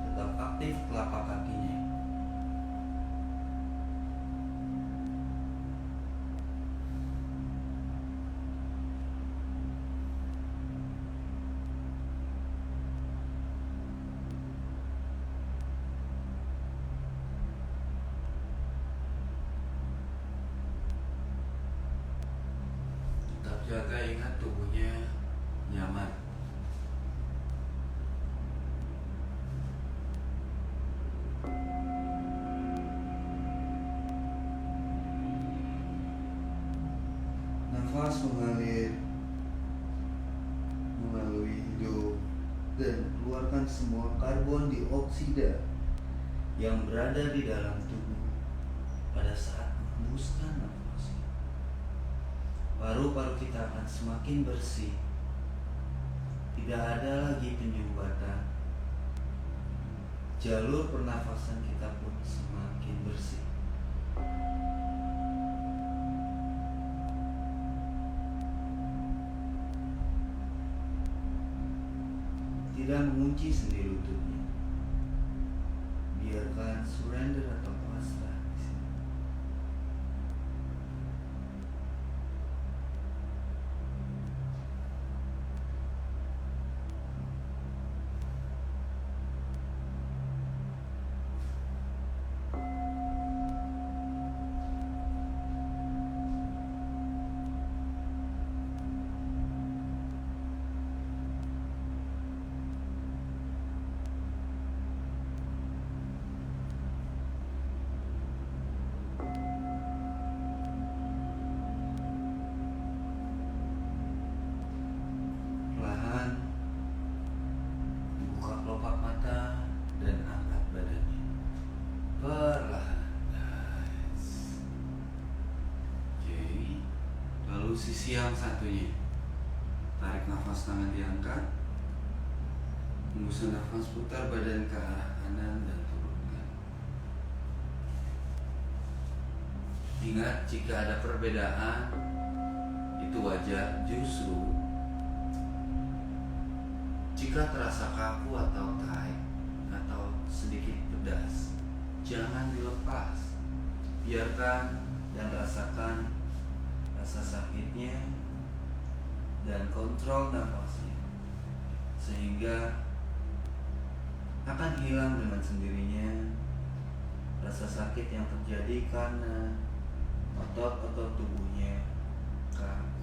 Tetap aktif telapak kakinya. Jaga ingat tubuhnya nyaman. Nafas mengalir melalui hidung dan keluarkan semua karbon dioksida yang berada di dalam tubuh pada saat menghembuskan nafas. Paru-paru kita akan semakin bersih. Tidak ada lagi penyumbatan. Jalur pernafasan kita pun semakin bersih. Tidak mengunci sendi lututnya. Biarkan surrender atau pasrah di sini. Sisi yang satunya, tarik nafas, tangan diangkat, hembuskan nafas, putar badan ke arah kanan dan turunkan. Ingat, jika ada perbedaan itu wajar. Justru jika terasa kaku atau tight atau sedikit pedas, jangan dilepas. Biarkan dan rasakan rasa sakitnya dan kontrol nafasnya, sehingga akan hilang dengan sendirinya rasa sakit yang terjadi karena otot-otot tubuhnya kaku.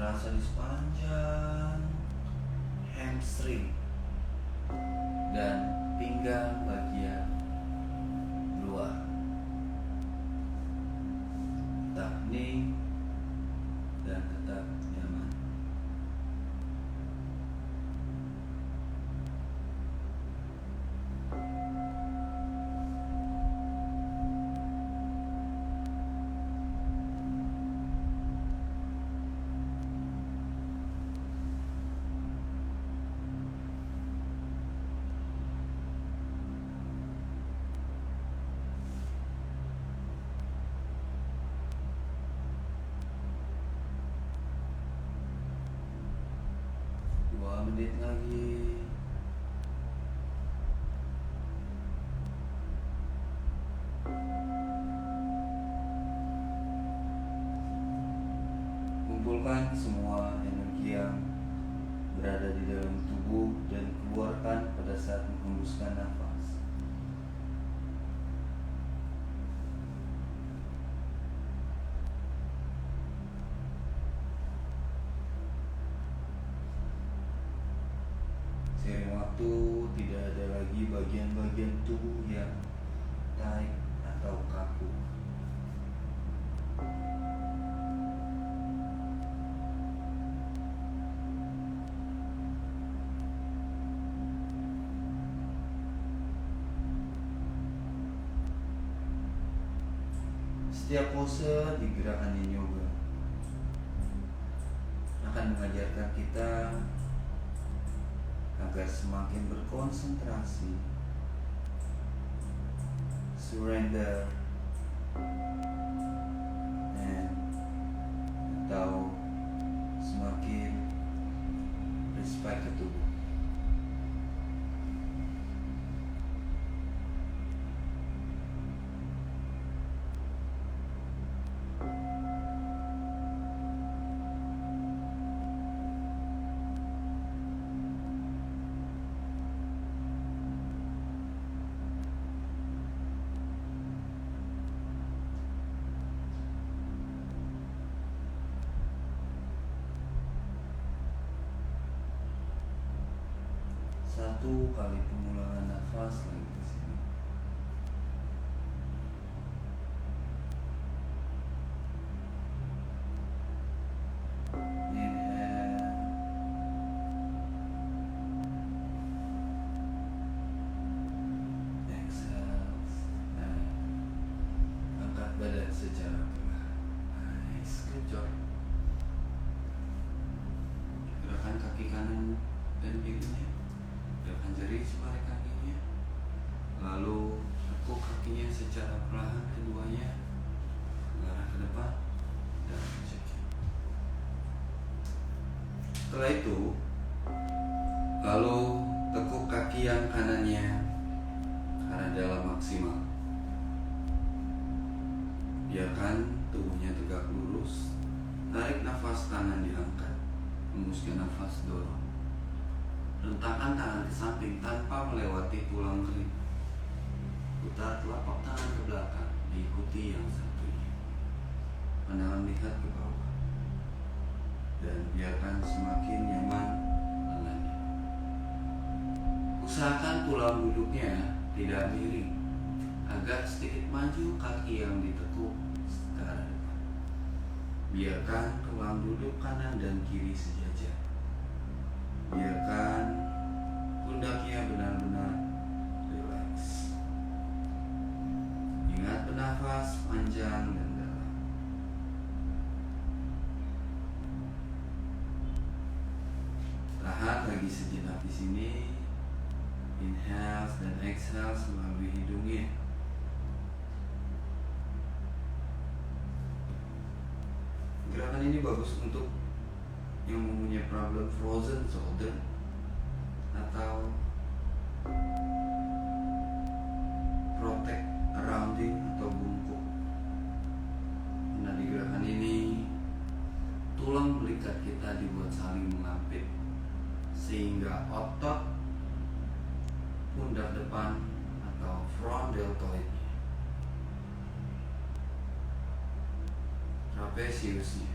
terasa di sepanjang hamstring dan pinggang bagian luar. Tetap hening dan tetap nyaman. Menit lagi. Kumpulkan semua energi yang berada di dalam tubuh dan keluarkan pada saat menghembuskan nafas. Seiring waktu, tidak ada lagi bagian-bagian tubuh yang tight atau kaku. Setiap pose di gerakan yin yoga akan mengajarkan kita agar semakin berkonsentrasi, surrender, atau semakin respect ke tubuh. Satu kali pengulangan nafas lagi di sini. Inhale, exhale, angkat badan secara perlahan. Nice, good job. Gerakan kaki kanan dan kirinya. Gerakan jari jempol kakinya, lalu tekuk kakinya secara perlahan keduanya mengarah ke depan dan cek. Setelah itu, lalu tekuk kaki yang kanannya ke arah dalam maksimal. Biarkan tubuhnya tegak lurus. Tarik nafas, tangan diangkat, hembuskan nafas, dorong. Rentangkan tangan ke samping tanpa melewati tulang kering. Putar telapak tangan ke belakang, diikuti yang satunya. Pandangan lihat ke bawah. Dan biarkan semakin nyaman lengannya. Usahakan tulang duduknya tidak miring. Agak sedikit maju kaki yang ditekuk ke arah depan. Biarkan tulang duduk kanan dan kiri sejajar. Biarkan pundaknya benar-benar rileks. Ingat bernafas panjang dan dalam. Tahan lagi sejenak di sini. Inhale dan exhale melalui hidungnya. Gerakan ini bagus untuk yang mempunyai problem frozen shoulder atau protect rounding atau bungkuk. Nah, di gerakan ini tulang belikat kita dibuat saling mengampit sehingga otot pundak depan atau front deltoidnya, trapesiusnya,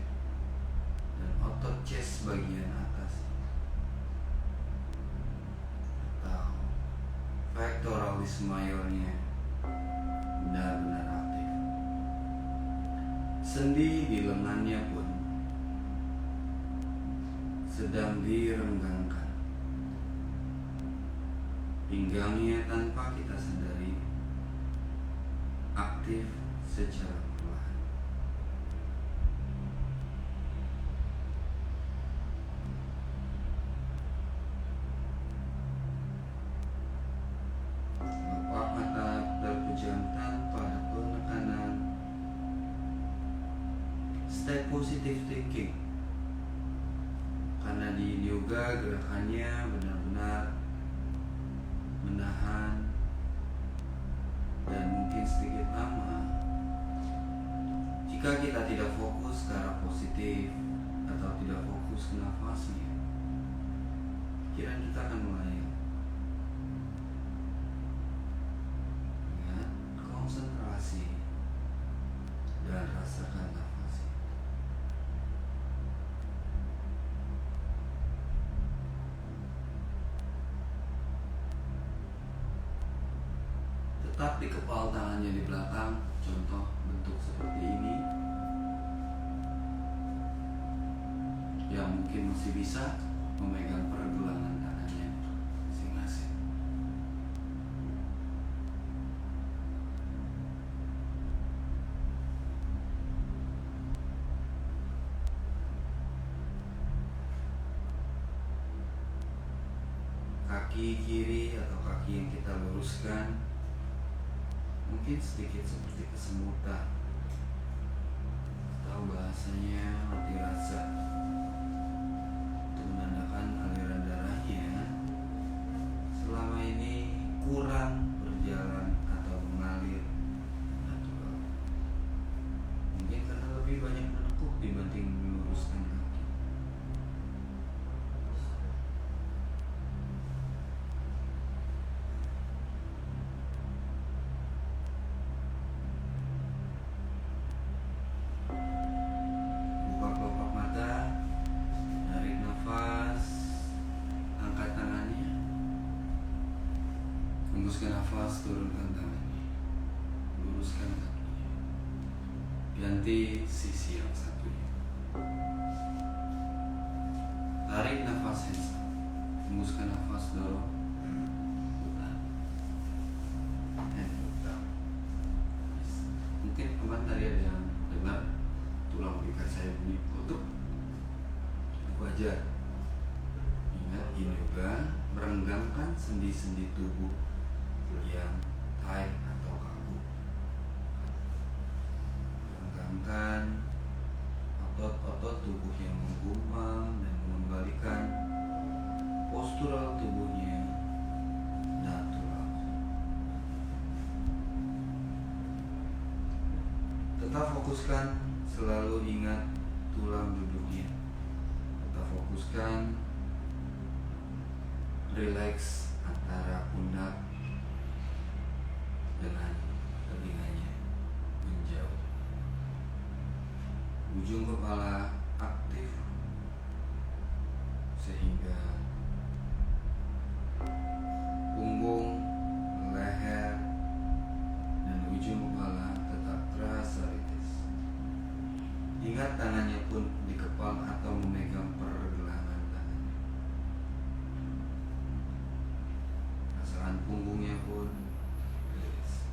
dan otot chest bagian atas atau pectoralis majornya benar-benar aktif. Sendi di lengannya pun sedang direnggangkan. Pinggangnya tanpa kita sadari aktif secara perlahan. Kelopak mata terpejam tanpa ada penekanan. Stay positive thinking. Karena di yoga gerakannya benar-benar menahan dan mungkin sedikit lama. Jika kita tidak fokus ke arah positif atau tidak fokus ke nafasnya, pikiran kita akan melayang. Ingat, konsentrasi dan rasakan nafasnya. Tetap di kepal tangannya di belakang, contoh bentuk seperti ini. Yang mungkin masih bisa memegang pergelangan tangannya masing-masing. Kaki kiri atau kaki yang kita luruskan mungkin sedikit seperti kesemutan, atau bahasanya mati rasa, untuk menandakan aliran darahnya selama ini kurang berjalan atau mengalir natural. Mungkin karena lebih banyak menekuk dibanding meluruskan kaki. Hembuskan nafas, turunkan tangannya, luruskan kakinya, ganti sisi yang satunya. Tarik nafas handstand, hembuskan nafas, dorong, putar, and putar. Mungkin teman tadi ada yang dengar tulang bingkai saya bunyi tutup, wajar. Ingat, ini juga merenggangkan sendi-sendi tubuh yang tight atau kaku. Renggangkan otot-otot tubuh yang menggumpal dan mengembalikan postural tubuhnya natural. Tetap fokuskan, selalu ingat tulang duduknya. Tetap fokuskan, relax antara pundak dengan telinganya menjauh. Ujung kepala aktif sehingga punggung, leher, dan ujung kepala tetap terasa rileks. Ingat, tangannya pun di kepala atau memegang pergelangan tangannya. Rasakan punggungnya pun rileks.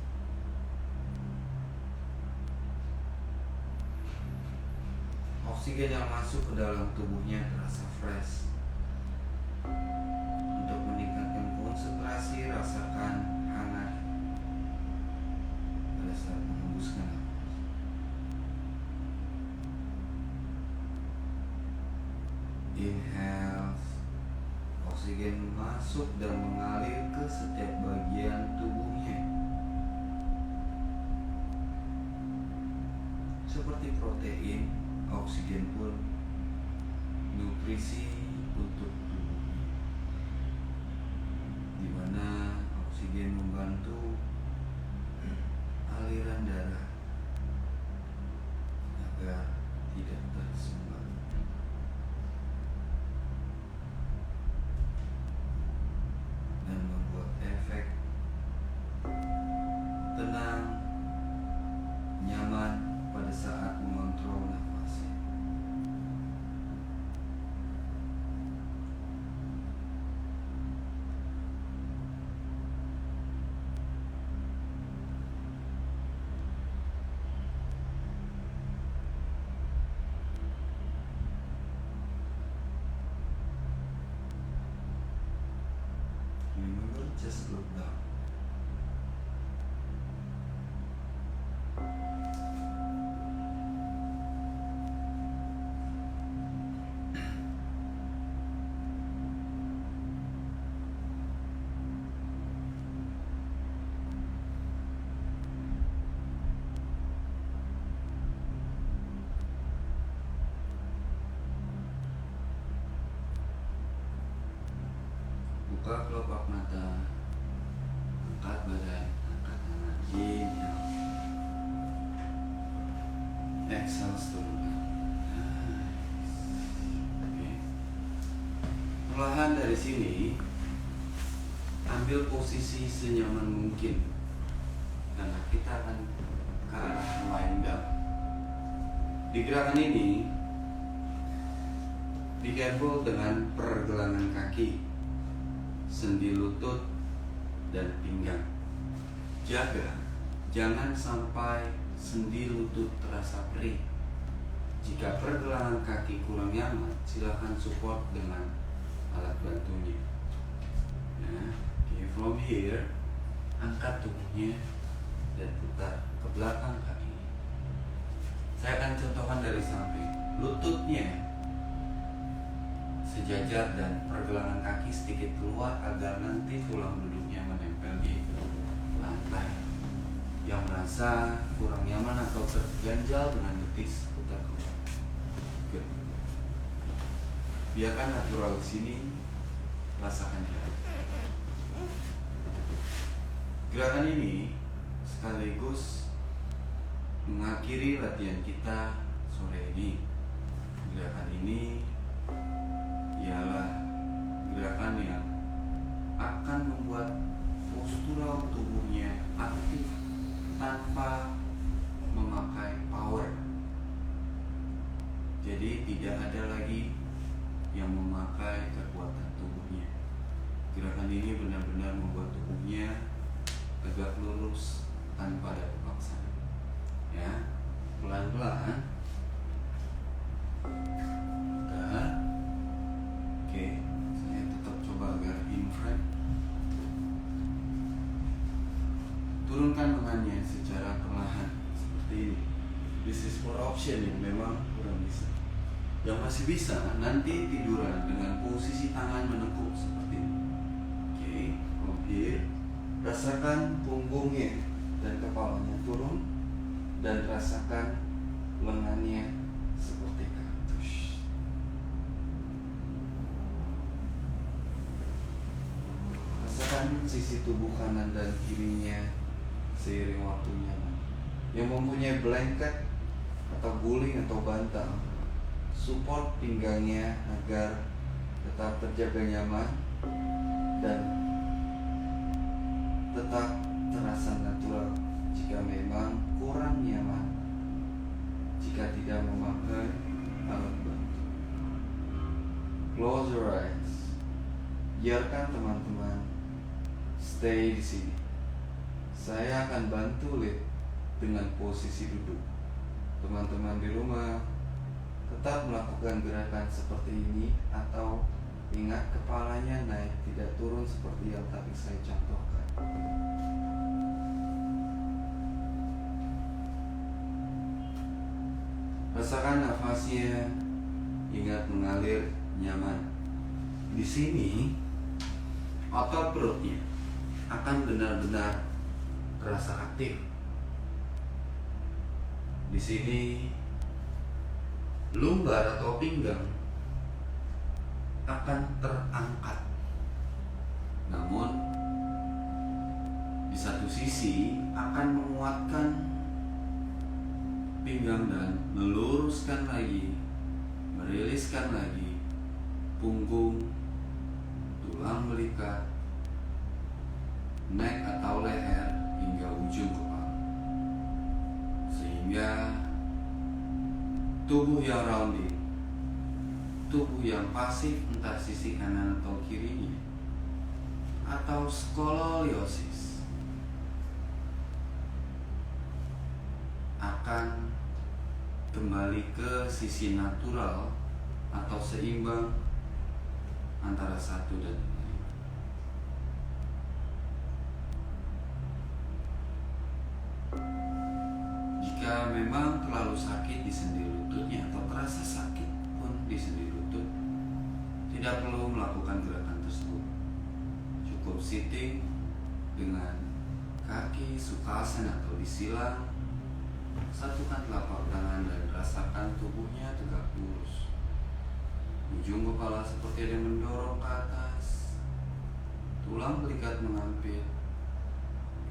Oksigen yang masuk ke dalam tubuhnya terasa fresh. Untuk meningkatkan konsentrasi, rasakan hangat pada saat menghembuskan nafas. Inhale, oksigen masuk dan mengalir ke setiap bagian tubuhnya. Seperti protein, oksigen pun nutrisi untuk tubuhnya, di mana oksigen membantu aliran darah agar tidak tersumbat. tenang, nyaman pada saat mengontrol nafasnya. Remember, just look down. Buka kelopak mata, angkat badan, angkat tangan, inhale, exhale, turunkan. Oke. Perlahan dari sini, ambil posisi senyaman mungkin, karena kita akan ke arah lying down. Di gerakan ini, be careful dengan pergelangan kaki, sendi lutut, dan pinggang. Jaga, jangan sampai sendi lutut terasa perih. Jika pergelangan kaki kurang nyaman, silakan support dengan alat bantunya. Nah, okay, from here, angkat tubuhnya dan putar ke belakang kaki. Saya akan contohkan dari samping. Lututnya sejajar dan pergelangan kaki sedikit keluar agar nanti tulang duduknya menempel di lantai. Yang merasa kurang nyaman atau terganjal dengan betis, putar keluar. Good. Biarkan natural di sini, rasakan jarak. Gerakan ini sekaligus mengakhiri latihan kita sore ini. Gerakan ini ialah gerakan yang akan membuat postural tubuhnya aktif tanpa memakai power. Jadi tidak ada lagi yang memakai kekuatan tubuhnya. Gerakan ini benar-benar membuat tubuhnya tegak lurus tanpa ada paksaan. Ya, pelan-pelan. Oke, saya tetap coba agar in frame. Turunkan lengannya secara perlahan seperti ini. This is for option yang memang kurang bisa. Yang masih bisa, nanti tiduran dengan posisi tangan menekuk seperti ini. Oke, from here, rasakan punggungnya dan kepalanya turun, dan rasakan lengannya seperti kaktus. Rasakan sisi tubuh kanan dan kirinya seiring waktunya. Yang mempunyai blanket atau guling atau bantal, support pinggangnya agar tetap terjaga nyaman dan tetap terasa natural. Jika memang kurang nyaman, jika tidak memakai alat bantu, close your eyes. Biarkan teman-teman stay di sini. Saya akan bantu lead dengan posisi duduk. Teman-teman di rumah tetap melakukan gerakan seperti ini, atau ingat kepalanya naik tidak turun seperti yang tadi saya contohkan. Rasakan nafasnya, ingat mengalir nyaman. Di sini otot perutnya akan benar-benar terasa aktif. Di sini lumbar atau pinggang akan terangkat. Namun di satu sisi akan menguatkan pinggang dan meluruskan lagi, meriliskan lagi punggung, tulang belikat, neck atau leher hingga ujung kepala. tubuh yang rounding, tubuh yang pasif entah sisi kanan atau kirinya, atau skoliosis, akan kembali ke sisi natural atau seimbang antara satu dan lain. Jika memang terlalu sakit di sendi lututnya atau terasa sakit pun di sendi lutut, tidak perlu melakukan gerakan tersebut. Cukup sitting dengan kaki sukhasana atau disilang, satukan telapak tangan dan rasakan tubuhnya tegak lurus. Ujung kepala seperti ada yang mendorong ke atas, tulang belikat mengampit,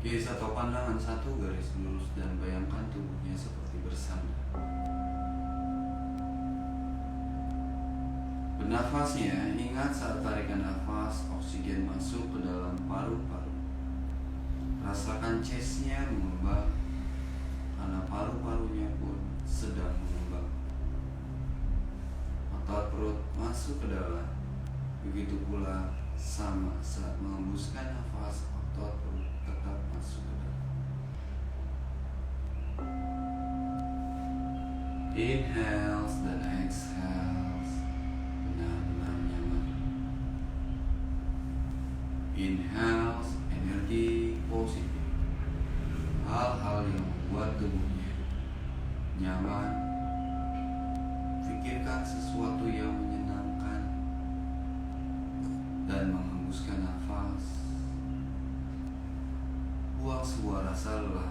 gaze atau pandangan satu garis lurus, dan bayangkan tubuhnya seperti bersandar. Bernafasnya, ingat saat tarikan nafas, oksigen masuk ke dalam paru-paru. Rasakan chestnya mengembang, karena paru-parunya pun sedang mengembang. Otot perut masuk ke dalam, begitu pula sama saat mengembuskan nafas, otot perut tetap masuk ke dalam. Inhales dan exhales benar-benar nyaman. Inhales energi positif, hal-hal yang membuat tubuhnya nyaman. Pikirkan sesuatu yang menyenangkan dan menghembuskan nafas. Buang semua rasa lelah,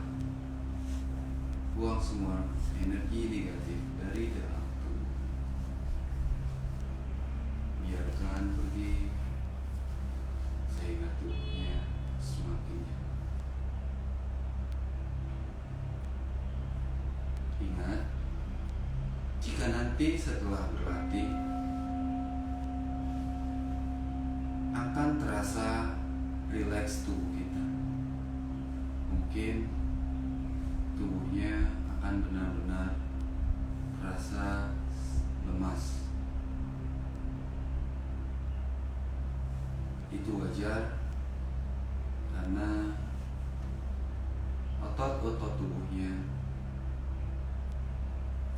buang semua energi negatif dari dalam tubuh. Biarkan pergi sehingga tubuhnya semakin nyaman. Ingat, jika nanti setelah berlatih akan terasa rileks tubuh kita, mungkin tubuhnya akan benar-benar terasa lemas. Itu wajar, karena otot-otot tubuhnya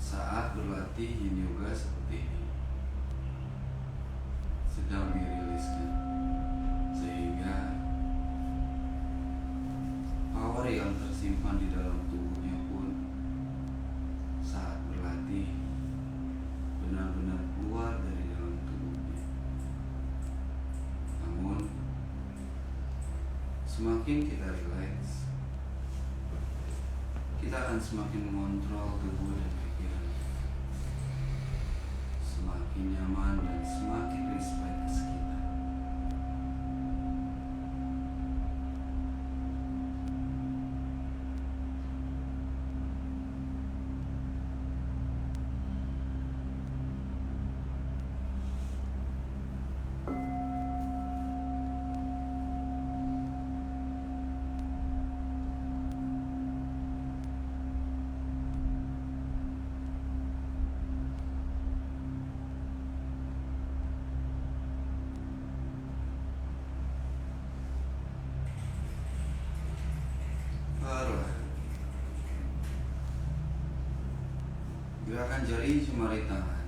saat berlatih yin yoga seperti ini sedang diriliskan, sehingga power yang tersimpan di dalam tubuhnya pun saat berlatih benar-benar keluar dari dalam tubuhnya. Namun semakin kita rileks, kita akan semakin mengontrol tubuh dan pikiran, semakin nyaman dan semakin respect ke sekitar. Gerakan jari jemari tangan,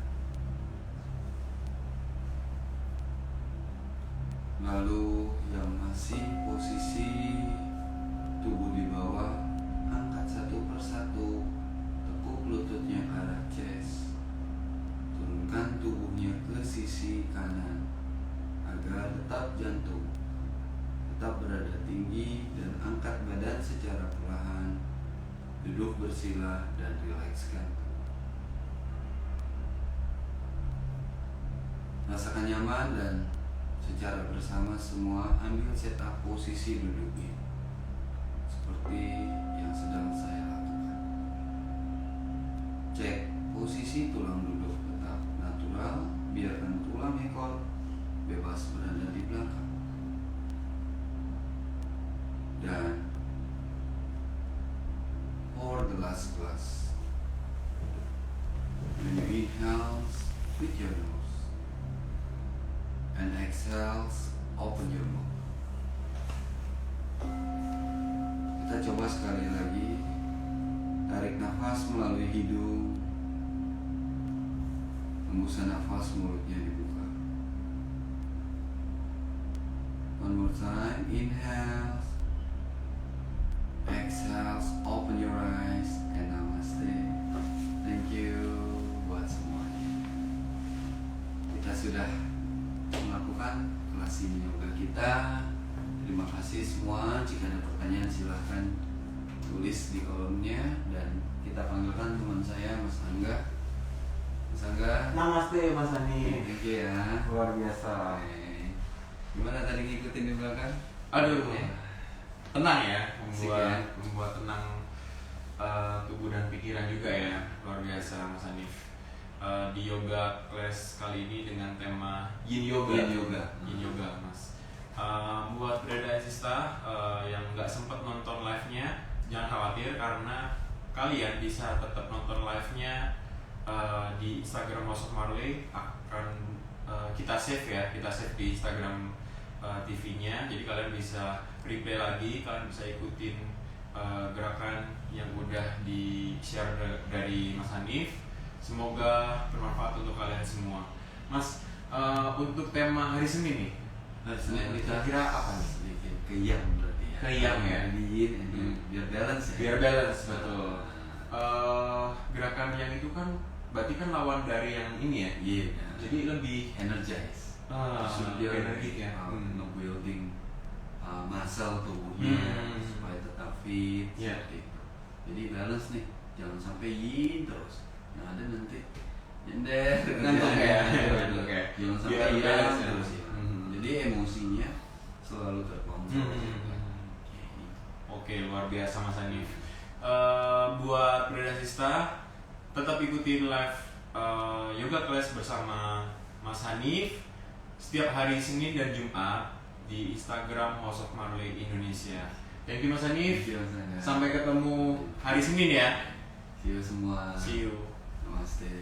lalu yang masih posisi tubuh di bawah, angkat satu persatu, tekuk lututnya ke arah chest, turunkan tubuhnya ke sisi kanan agar tetap jantung tetap berada tinggi, dan angkat badan secara perlahan, duduk bersila dan rilekskan. Rasakan nyaman dan secara bersama semua ambil setup posisi duduknya seperti yang sedang saya lakukan. Cek posisi tulang duduk tetap natural, biarkan tulang ekor bebas berada di belakang. Dan for the last class, when you exhale, open your mouth. Kita coba sekali lagi. Tarik nafas melalui hidung, hembuskan nafas, mulutnya dibuka. One more time, inhale, exhale, open your eyes, and namaste. Thank you buat semuanya. Kita sudah melakukan kelas ini yoga kita. Terima kasih semua. Jika ada pertanyaan silahkan tulis di kolomnya, dan kita panggilkan teman saya Mas Angga. Mas Angga. Namaste Mas Hanif. Thank you ya. Luar biasa. Oke. Gimana tadi ngikutin di belakang? Aduh, Ya. tenang ya, Asik ya. membuat tenang tubuh dan pikiran juga ya. Luar biasa Mas Hanif. Di yoga class kali ini dengan tema Yin Yoga. Yin Yoga. Yin Yoga, Mas. Buat Breda Sista yang nggak sempat nonton live-nya, jangan khawatir karena kalian bisa tetap nonton live-nya di Instagram House of Marley. Akan kita save ya, kita save di Instagram TV-nya. Jadi kalian bisa replay lagi, kalian bisa ikutin gerakan yang udah di share dari Mas Hanif. Semoga bermanfaat untuk kalian semua. Mas, untuk tema hari Senin nih, Hari Senin kita kira-kira apa nih? sedikit ke yang berarti ya. Ke yang ya? Di yin and yang. Biar balance ya. Biar balance, betul. Gerakan yang itu kan berarti kan lawan dari yang ini ya. Yin ya. Jadi lebih energize. Ah, Dia energik ya. nge-building muscle tubuhnya Hmm. supaya tetap fit Yeah. seperti itu. Jadi balance nih, jangan sampai yin terus. Yang ada nanti nyender. Ngantuk ya. Ngantuk ya. Jangan sampai Biar yang balance ya. terus ya. Hmm. Jadi emosinya selalu terkontrol. Oke, luar biasa Mas Hanif. Buat Breda Sista, tetap ikutin live yoga class bersama Mas Hanif setiap hari Senin dan Jumat di Instagram House of Marley Indonesia. Thank you Mas Hanif. Thank you, Mas Angga. Sampai ketemu hari Senin ya. See you semua. See you. Namaste.